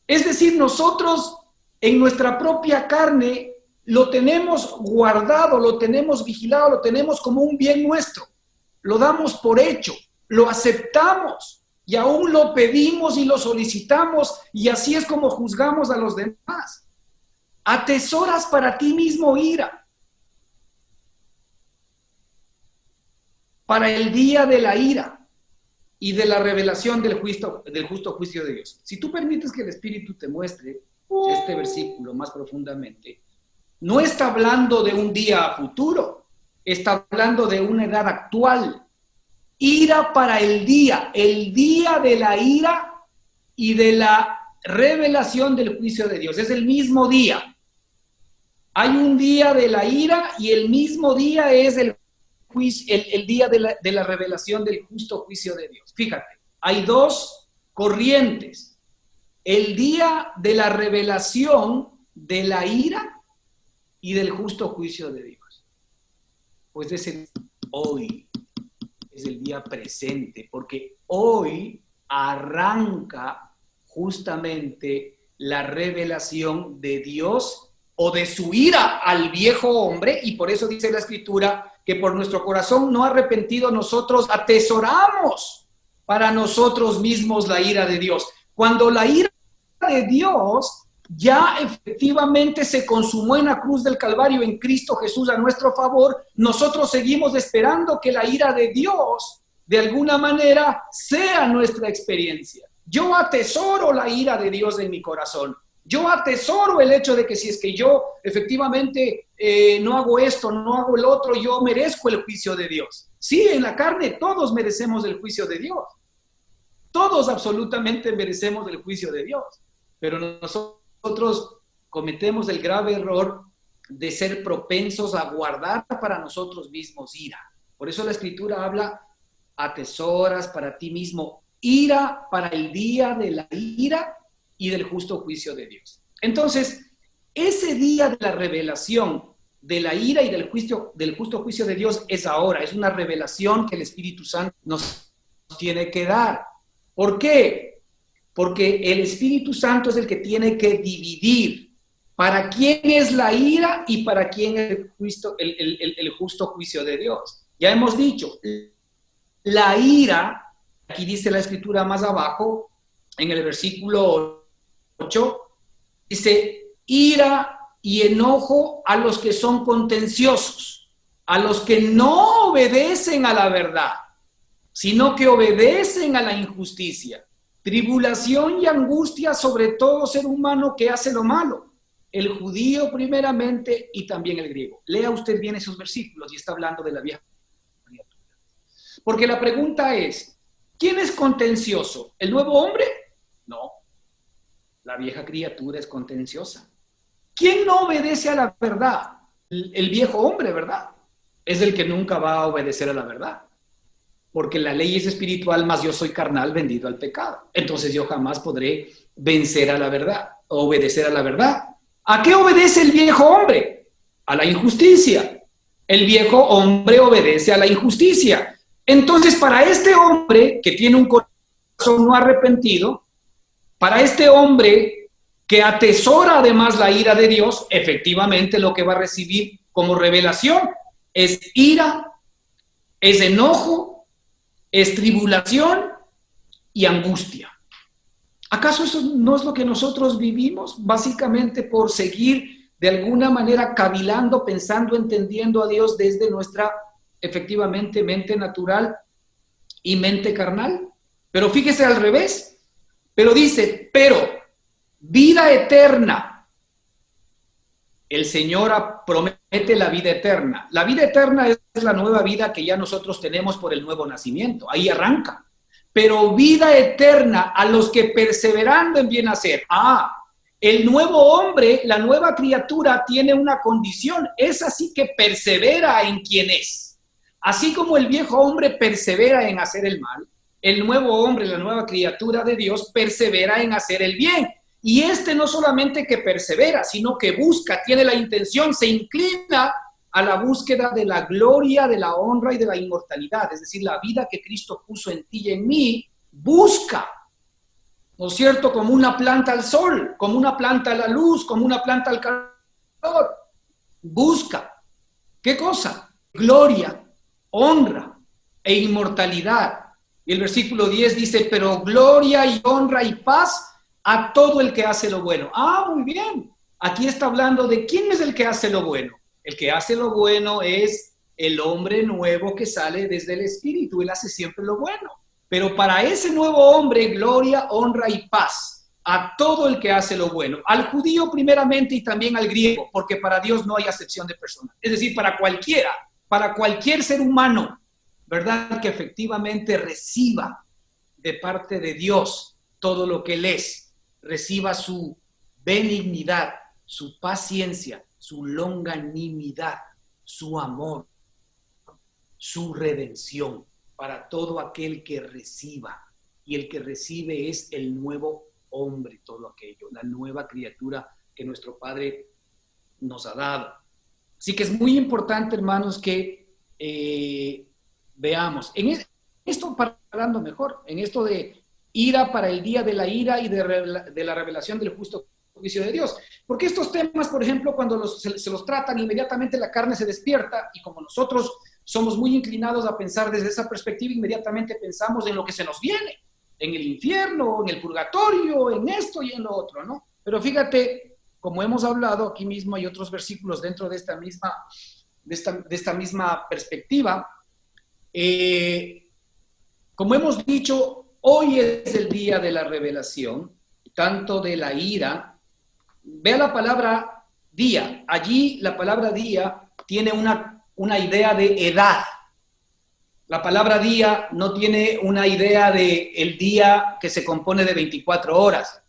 Es decir, nosotros en nuestra propia carne lo tenemos guardado, lo tenemos vigilado, lo tenemos como un bien nuestro. Lo damos por hecho, lo aceptamos y aún lo pedimos y lo solicitamos, y así es como juzgamos a los demás. Atesoras para ti mismo ira para el día de la ira y de la revelación del justo juicio de Dios. Si tú permites que el Espíritu te muestre este versículo más profundamente, no está hablando de un día futuro, está hablando de una edad actual. Ira para el día de la ira y de la revelación del juicio de Dios. Es el mismo día. Hay un día de la ira y el mismo día es el día de la revelación del justo juicio de Dios. Fíjate, hay dos corrientes. El día de la revelación de la ira y del justo juicio de Dios. Pues es hoy, es el día presente, porque hoy arranca justamente la revelación de Dios o de su ira al viejo hombre, y por eso dice la Escritura que por nuestro corazón no arrepentido nosotros atesoramos para nosotros mismos la ira de Dios. Cuando la ira de Dios ya efectivamente se consumó en la cruz del Calvario en Cristo Jesús a nuestro favor, nosotros seguimos esperando que la ira de Dios de alguna manera sea nuestra experiencia. Yo atesoro la ira de Dios en mi corazón. Yo atesoro el hecho de que si es que yo efectivamente no hago esto, no hago el otro, yo merezco el juicio de Dios. Sí, en la carne todos merecemos el juicio de Dios. Todos absolutamente merecemos el juicio de Dios. Pero nosotros cometemos el grave error de ser propensos a guardar para nosotros mismos ira. Por eso la Escritura habla, atesoras para ti mismo ira para el día de la ira y del justo juicio de Dios. Entonces, ese día de la revelación de la ira y del justo juicio de Dios es ahora, es una revelación que el Espíritu Santo nos tiene que dar. ¿Por qué? Porque el Espíritu Santo es el que tiene que dividir para quién es la ira y para quién es el justo juicio de Dios. Ya hemos dicho, la ira, aquí dice la Escritura más abajo, en el versículo 8, dice, ira y enojo a los que son contenciosos, a los que no obedecen a la verdad, sino que obedecen a la injusticia. Tribulación y angustia sobre todo ser humano que hace lo malo, el judío primeramente y también el griego. Lea usted bien esos versículos y está hablando de la vieja criatura. Porque la pregunta es, ¿quién es contencioso? ¿El nuevo hombre? No, la vieja criatura es contenciosa. ¿Quién no obedece a la verdad? El viejo hombre, ¿verdad? Es el que nunca va a obedecer a la verdad. Porque la ley es espiritual, mas yo soy carnal, vendido al pecado. Entonces yo jamás podré vencer a la verdad, obedecer a la verdad. ¿A qué obedece el viejo hombre? A la injusticia. El viejo hombre obedece a la injusticia. Entonces, para este hombre que tiene un corazón no arrepentido, para este hombre que atesora además la ira de Dios, efectivamente lo que va a recibir como revelación es ira, es enojo, es tribulación y angustia. ¿Acaso eso no es lo que nosotros vivimos? Básicamente por seguir de alguna manera cavilando, pensando, entendiendo a Dios desde nuestra, efectivamente, mente natural y mente carnal. Pero fíjese al revés. Pero dice, pero vida eterna. El Señor promete la vida eterna. La vida eterna es la nueva vida que ya nosotros tenemos por el nuevo nacimiento. Ahí arranca. Pero vida eterna a los que perseverando en bien hacer. El nuevo hombre, la nueva criatura tiene una condición. Es así que persevera en quien es. Así como el viejo hombre persevera en hacer el mal, el nuevo hombre, la nueva criatura de Dios, persevera en hacer el bien. Y no solamente que persevera, sino que busca, tiene la intención, se inclina a la búsqueda de la gloria, de la honra y de la inmortalidad. Es decir, la vida que Cristo puso en ti y en mí, busca, ¿no es cierto? Como una planta al sol, como una planta a la luz, como una planta al calor. Busca. ¿Qué cosa? Gloria, honra e inmortalidad. Y el versículo 10 dice, pero gloria y honra y paz a todo el que hace lo bueno. Muy bien. Aquí está hablando de quién es el que hace lo bueno. El que hace lo bueno es el hombre nuevo que sale desde el Espíritu. Él hace siempre lo bueno. Pero para ese nuevo hombre, gloria, honra y paz a todo el que hace lo bueno. Al judío primeramente y también al griego, porque para Dios no hay acepción de personas. Es decir, para cualquiera, para cualquier ser humano, ¿verdad? Que efectivamente reciba de parte de Dios todo lo que Él es, reciba su benignidad, su paciencia, su longanimidad, su amor, su redención, para todo aquel que reciba. Y el que recibe es el nuevo hombre, todo aquello, la nueva criatura que nuestro Padre nos ha dado. Así que es muy importante, hermanos, que veamos, en esto, hablando mejor, en esto de ira para el día de la ira y de la revelación del justo juicio de Dios. Porque estos temas, por ejemplo, cuando se los tratan, inmediatamente la carne se despierta y como nosotros somos muy inclinados a pensar desde esa perspectiva, inmediatamente pensamos en lo que se nos viene, en el infierno, en el purgatorio, en esto y en lo otro, ¿no? Pero fíjate, como hemos hablado, aquí mismo hay otros versículos dentro de esta misma perspectiva. Como hemos dicho, hoy es el día de la revelación, tanto de la ira. Vea la palabra día. Allí la palabra día tiene una idea de edad. La palabra día no tiene una idea de el día que se compone de 24 horas,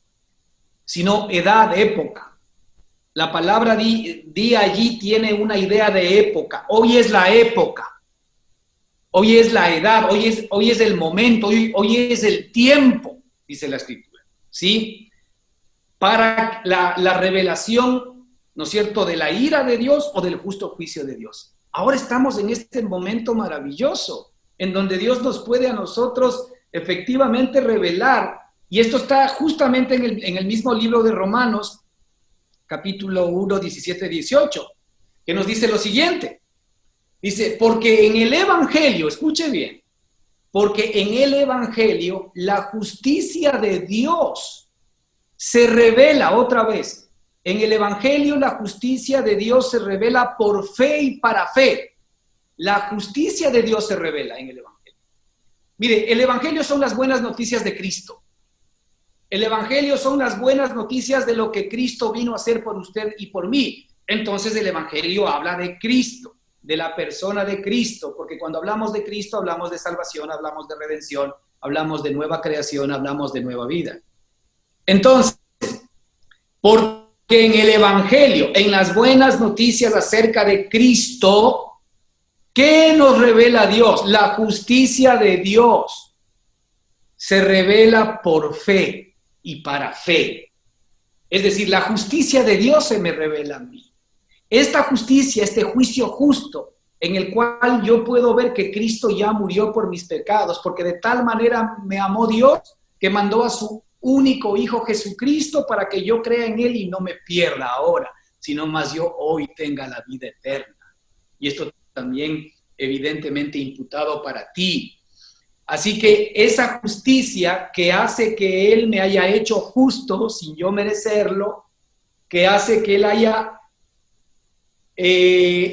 sino edad, época. La palabra día allí tiene una idea de época. Hoy es la época. Hoy es la edad, hoy es el momento, hoy es el tiempo, dice la Escritura, ¿sí? para la revelación, ¿no es cierto?, de la ira de Dios o del justo juicio de Dios. Ahora estamos en este momento maravilloso, en donde Dios nos puede a nosotros efectivamente revelar, y esto está justamente en el mismo libro de Romanos, capítulo 1, 17, 18, que nos dice lo siguiente. Dice, porque en el Evangelio, escuche bien, porque en el Evangelio la justicia de Dios se revela otra vez. En el Evangelio la justicia de Dios se revela por fe y para fe. La justicia de Dios se revela en el Evangelio. Mire, el Evangelio son las buenas noticias de Cristo. El Evangelio son las buenas noticias de lo que Cristo vino a hacer por usted y por mí. Entonces el Evangelio habla de Cristo, de la persona de Cristo, porque cuando hablamos de Cristo hablamos de salvación, hablamos de redención, hablamos de nueva creación, hablamos de nueva vida. Entonces, porque en el Evangelio, en las buenas noticias acerca de Cristo, ¿qué nos revela Dios? La justicia de Dios se revela por fe y para fe. Es decir, la justicia de Dios se me revela a mí. Esta justicia, este juicio justo, en el cual yo puedo ver que Cristo ya murió por mis pecados, porque de tal manera me amó Dios que mandó a su único Hijo Jesucristo para que yo crea en Él y no me pierda ahora, sino más yo hoy tenga la vida eterna. Y esto también evidentemente imputado para ti. Así que esa justicia que hace que Él me haya hecho justo sin yo merecerlo, que hace que Él haya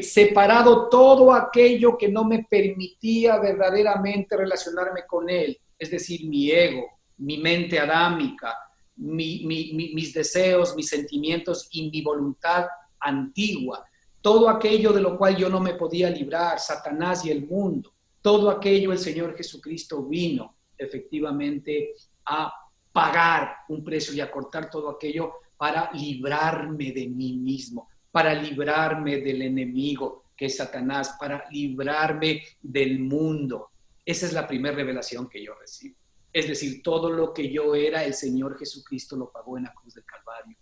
separado todo aquello que no me permitía verdaderamente relacionarme con Él, es decir, mi ego, mi mente adámica, mis deseos, mis sentimientos y mi voluntad antigua, todo aquello de lo cual yo no me podía librar, Satanás y el mundo, todo aquello el Señor Jesucristo vino efectivamente a pagar un precio y a cortar todo aquello para librarme de mí mismo, para librarme del enemigo que es Satanás, para librarme del mundo. Esa es la primera revelación que yo recibo. Es decir, todo lo que yo era, el Señor Jesucristo lo pagó en la cruz del Calvario.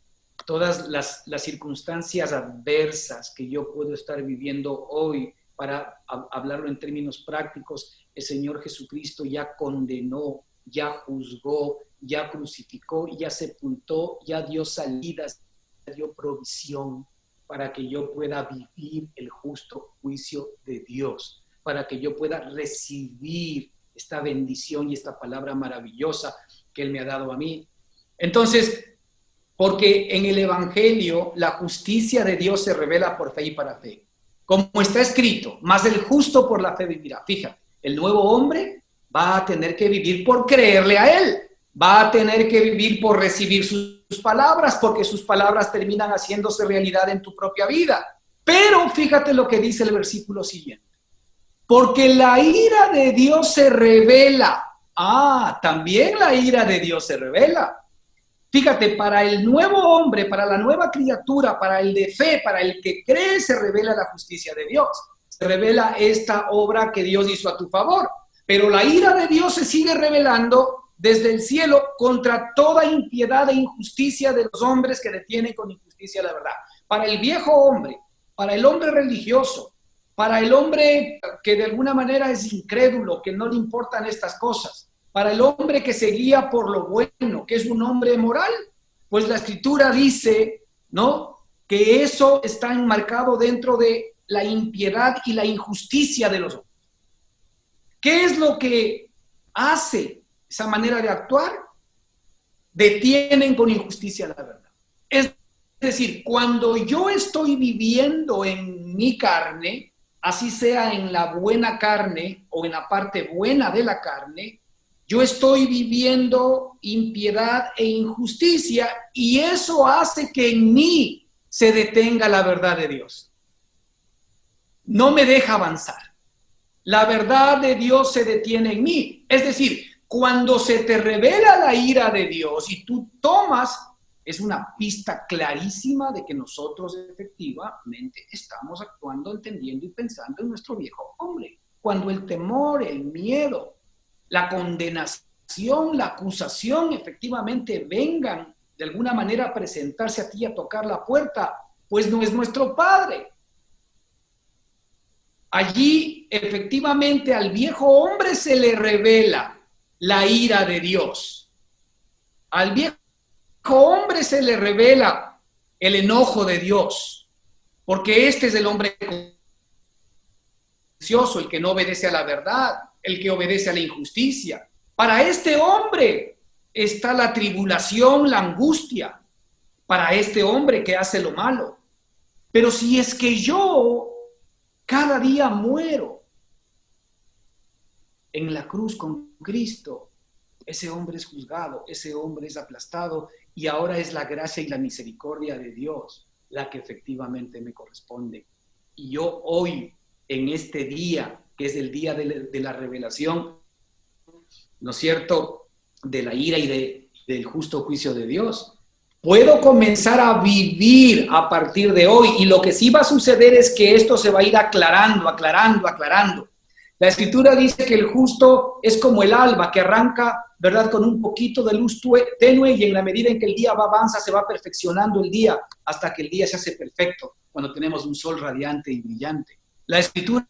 Todas las circunstancias adversas que yo puedo estar viviendo hoy, para hablarlo en términos prácticos, el Señor Jesucristo ya condenó, ya juzgó, ya crucificó, ya sepultó, ya dio salidas, ya dio provisión para que yo pueda vivir el justo juicio de Dios, para que yo pueda recibir esta bendición y esta palabra maravillosa que Él me ha dado a mí. Entonces, porque en el Evangelio la justicia de Dios se revela por fe y para fe. Como está escrito, más el justo por la fe vivirá. Fíjate, el nuevo hombre va a tener que vivir por creerle a Él, va a tener que vivir por recibir sus palabras, porque sus palabras terminan haciéndose realidad en tu propia vida. Pero fíjate lo que dice el versículo siguiente. Porque la ira de Dios se revela. También la ira de Dios se revela. Fíjate, para el nuevo hombre, para la nueva criatura, para el de fe, para el que cree, se revela la justicia de Dios. Se revela esta obra que Dios hizo a tu favor. Pero la ira de Dios se sigue revelando desde el cielo contra toda impiedad e injusticia de los hombres que detienen con injusticia la verdad. Para el viejo hombre, para el hombre religioso, para el hombre que de alguna manera es incrédulo, que no le importan estas cosas, para el hombre que se guía por lo bueno, que es un hombre moral, pues la Escritura dice, ¿no?, que eso está enmarcado dentro de la impiedad y la injusticia de los hombres. ¿Qué es lo que hace esa manera de actuar? Detienen con injusticia la verdad. Es decir, cuando yo estoy viviendo en mi carne, así sea en la buena carne o en la parte buena de la carne, yo estoy viviendo impiedad e injusticia y eso hace que en mí se detenga la verdad de Dios. No me deja avanzar. La verdad de Dios se detiene en mí. Es decir, cuando se te revela la ira de Dios y tú tomas, es una pista clarísima de que nosotros efectivamente estamos actuando, entendiendo y pensando en nuestro viejo hombre. Cuando el temor, el miedo, la condenación, la acusación efectivamente vengan de alguna manera presentarse a ti a tocar la puerta, pues no es nuestro Padre. Allí efectivamente al viejo hombre se le revela la ira de Dios. Al viejo hombre se le revela el enojo de Dios, porque este es el hombre codicioso, el que no obedece a la verdad, el que obedece a la injusticia. Para este hombre está la tribulación, la angustia, para este hombre que hace lo malo. Pero si es que yo cada día muero en la cruz con Cristo, ese hombre es juzgado, ese hombre es aplastado, y ahora es la gracia y la misericordia de Dios la que efectivamente me corresponde. Y yo hoy, en este día, que es el día de la revelación, ¿no es cierto?, de la ira y del justo juicio de Dios, puedo comenzar a vivir a partir de hoy. Y lo que sí va a suceder es que esto se va a ir aclarando. La Escritura dice que el justo es como el alba que arranca, ¿verdad?, con un poquito de luz tenue, y en la medida en que el día avanza, se va perfeccionando el día hasta que el día se hace perfecto, cuando tenemos un sol radiante y brillante. La Escritura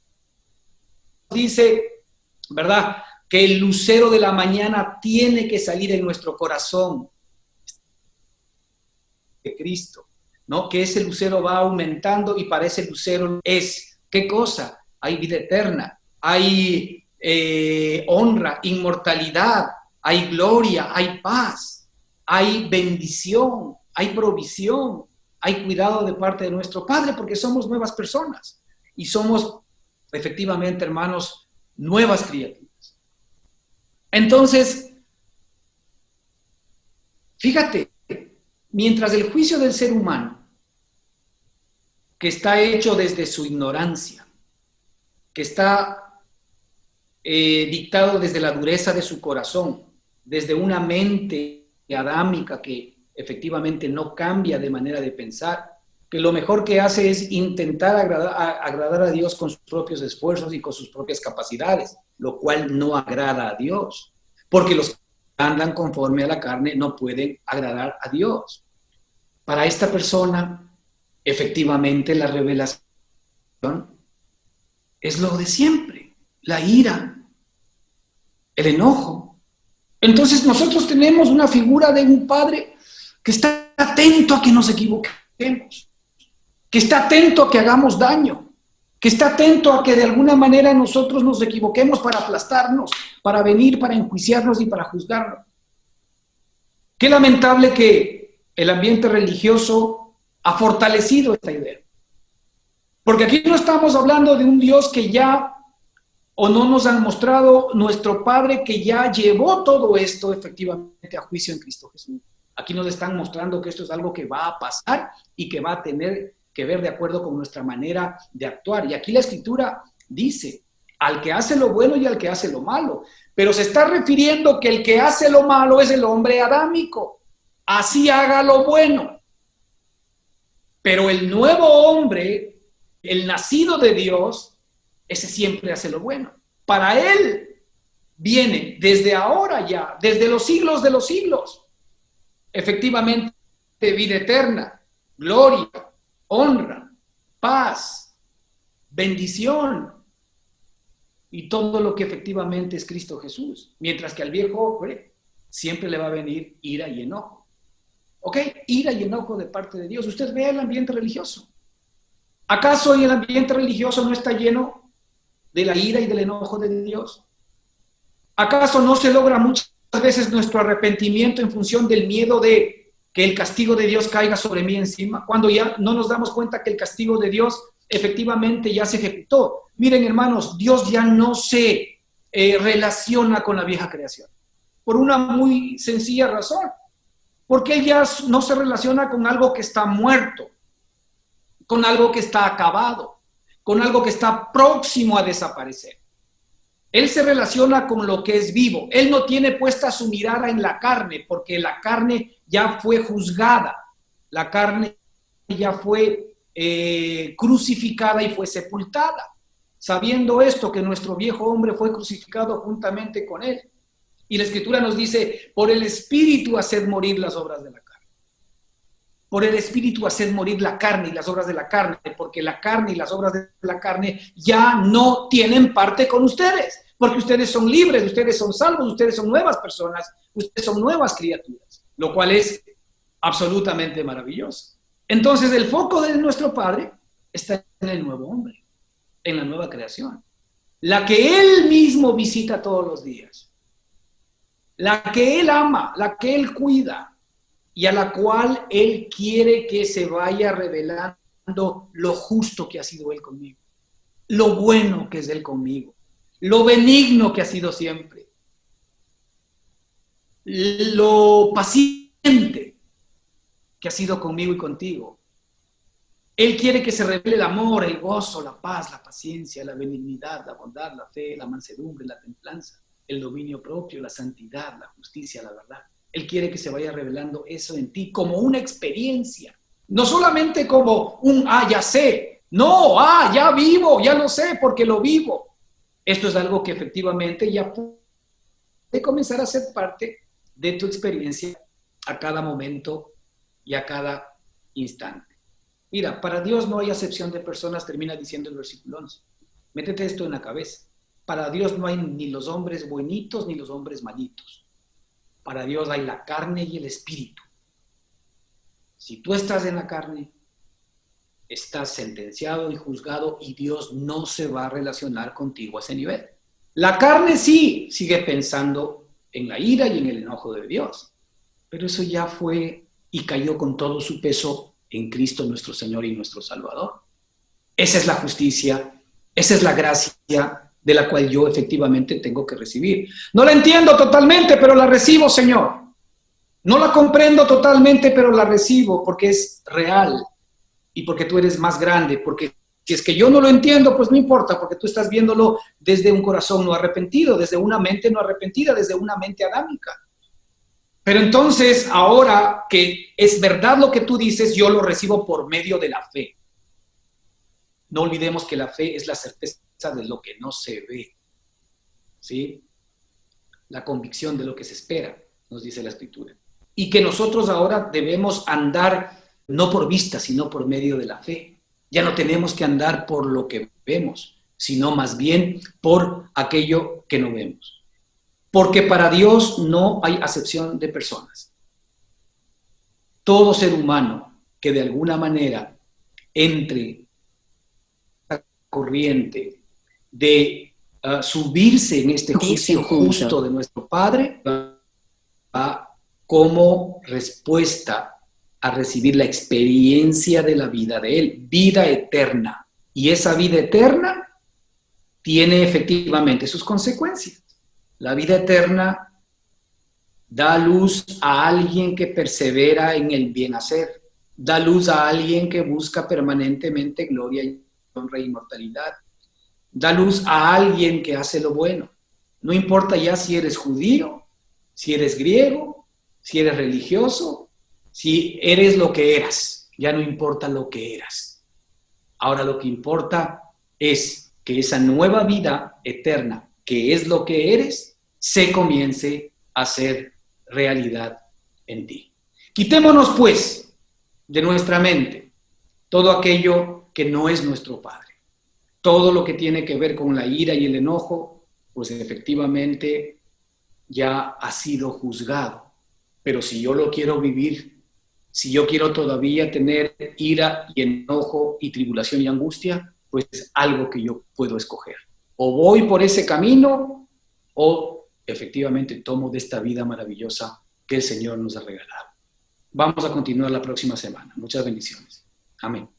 dice, ¿verdad?, que el lucero de la mañana tiene que salir en nuestro corazón de Cristo, ¿no? Que ese lucero va aumentando, y para ese lucero es, ¿qué cosa? Hay vida eterna, hay honra, inmortalidad, hay gloria, hay paz, hay bendición, hay provisión, hay cuidado de parte de nuestro Padre, porque somos nuevas personas y somos efectivamente, hermanos, nuevas criaturas. Entonces, fíjate, mientras el juicio del ser humano, que está hecho desde su ignorancia, que está dictado desde la dureza de su corazón, desde una mente adámica que efectivamente no cambia de manera de pensar, que lo mejor que hace es intentar agradar a Dios con sus propios esfuerzos y con sus propias capacidades, lo cual no agrada a Dios, porque los que andan conforme a la carne no pueden agradar a Dios. Para esta persona, efectivamente, la revelación es lo de siempre, la ira, el enojo. Entonces nosotros tenemos una figura de un padre que está atento a que nos equivoquemos, que está atento a que hagamos daño, que está atento a que de alguna manera nosotros nos equivoquemos para aplastarnos, para venir, para enjuiciarnos y para juzgarnos. Qué lamentable que el ambiente religioso ha fortalecido esta idea. Porque aquí no estamos hablando de un Dios que ya, o no nos han mostrado nuestro Padre que ya llevó todo esto efectivamente a juicio en Cristo Jesús. Aquí nos están mostrando que esto es algo que va a pasar y que va a tener que ver de acuerdo con nuestra manera de actuar. Y aquí la Escritura dice, al que hace lo bueno y al que hace lo malo. Pero se está refiriendo que el que hace lo malo es el hombre adámico. Así haga lo bueno. Pero el nuevo hombre, el nacido de Dios, ese siempre hace lo bueno. Para él viene desde ahora ya, desde los siglos de los siglos, efectivamente, vida eterna, gloria, honra, paz, bendición y todo lo que efectivamente es Cristo Jesús. Mientras que al viejo hombre siempre le va a venir ira y enojo. ¿Ok? Ira y enojo de parte de Dios. Usted ve el ambiente religioso. ¿Acaso el ambiente religioso no está lleno de la ira y del enojo de Dios? ¿Acaso no se logra muchas veces nuestro arrepentimiento en función del miedo de que el castigo de Dios caiga sobre mí encima, cuando ya no nos damos cuenta que el castigo de Dios efectivamente ya se ejecutó? Miren, hermanos, Dios ya no se relaciona con la vieja creación, por una muy sencilla razón, porque Él ya no se relaciona con algo que está muerto, con algo que está acabado, con algo que está próximo a desaparecer. Él se relaciona con lo que es vivo. Él no tiene puesta su mirada en la carne, porque la carne ya fue juzgada. La carne ya fue crucificada y fue sepultada. Sabiendo esto, que nuestro viejo hombre fue crucificado juntamente con él. Y la Escritura nos dice, por el Espíritu haced morir las obras de la carne. Por el Espíritu haced morir la carne y las obras de la carne, porque la carne y las obras de la carne ya no tienen parte con ustedes, porque ustedes son libres, ustedes son salvos, ustedes son nuevas personas, ustedes son nuevas criaturas, lo cual es absolutamente maravilloso. Entonces el foco de nuestro Padre está en el nuevo hombre, en la nueva creación, la que Él mismo visita todos los días, la que Él ama, la que Él cuida, y a la cual Él quiere que se vaya revelando lo justo que ha sido Él conmigo, lo bueno que es Él conmigo, lo benigno que ha sido siempre, lo paciente que ha sido conmigo y contigo. Él quiere que se revele el amor, el gozo, la paz, la paciencia, la benignidad, la bondad, la fe, la mansedumbre, la templanza, el dominio propio, la santidad, la justicia, la verdad. Él quiere que se vaya revelando eso en ti como una experiencia, no solamente como un, ya sé, no, ya vivo, ya lo sé porque lo vivo. Esto es algo que efectivamente ya puede comenzar a ser parte de tu experiencia a cada momento y a cada instante. Mira, para Dios no hay acepción de personas, termina diciendo el versículo 11. Métete esto en la cabeza. Para Dios no hay ni los hombres buenitos ni los hombres malitos. Para Dios hay la carne y el espíritu. Si tú estás en la carne, estás sentenciado y juzgado y Dios no se va a relacionar contigo a ese nivel. La carne sí sigue pensando en la ira y en el enojo de Dios, pero eso ya fue y cayó con todo su peso en Cristo nuestro Señor y nuestro Salvador. Esa es la justicia, esa es la gracia de la cual yo efectivamente tengo que recibir. No la entiendo totalmente, pero la recibo, Señor. No la comprendo totalmente, pero la recibo porque es real y porque tú eres más grande, porque si es que yo no lo entiendo, pues no importa, porque tú estás viéndolo desde un corazón no arrepentido, desde una mente no arrepentida, desde una mente adámica. Pero entonces, ahora que es verdad lo que tú dices, yo lo recibo por medio de la fe. No olvidemos que la fe es la certeza de lo que no se ve, ¿sí? La convicción de lo que se espera, nos dice la Escritura. Y que nosotros ahora debemos andar no por vista, sino por medio de la fe. Ya no tenemos que andar por lo que vemos, sino más bien por aquello que no vemos. Porque para Dios no hay acepción de personas. Todo ser humano que de alguna manera entre la corriente de subirse en este juicio justo de nuestro Padre, va como respuesta a recibir la experiencia de la vida de Él, vida eterna. Y esa vida eterna tiene efectivamente sus consecuencias. La vida eterna da luz a alguien que persevera en el bien hacer, da luz a alguien que busca permanentemente gloria y honra e inmortalidad, da luz a alguien que hace lo bueno. No importa ya si eres judío, si eres griego, si eres religioso, si eres lo que eras, ya no importa lo que eras. Ahora lo que importa es que esa nueva vida eterna, que es lo que eres, se comience a hacer realidad en ti. Quitémonos pues de nuestra mente todo aquello que no es nuestro Padre. Todo lo que tiene que ver con la ira y el enojo, pues efectivamente ya ha sido juzgado. Pero si yo lo quiero vivir, si yo quiero todavía tener ira y enojo y tribulación y angustia, pues es algo que yo puedo escoger. O voy por ese camino o efectivamente tomo de esta vida maravillosa que el Señor nos ha regalado. Vamos a continuar la próxima semana. Muchas bendiciones. Amén.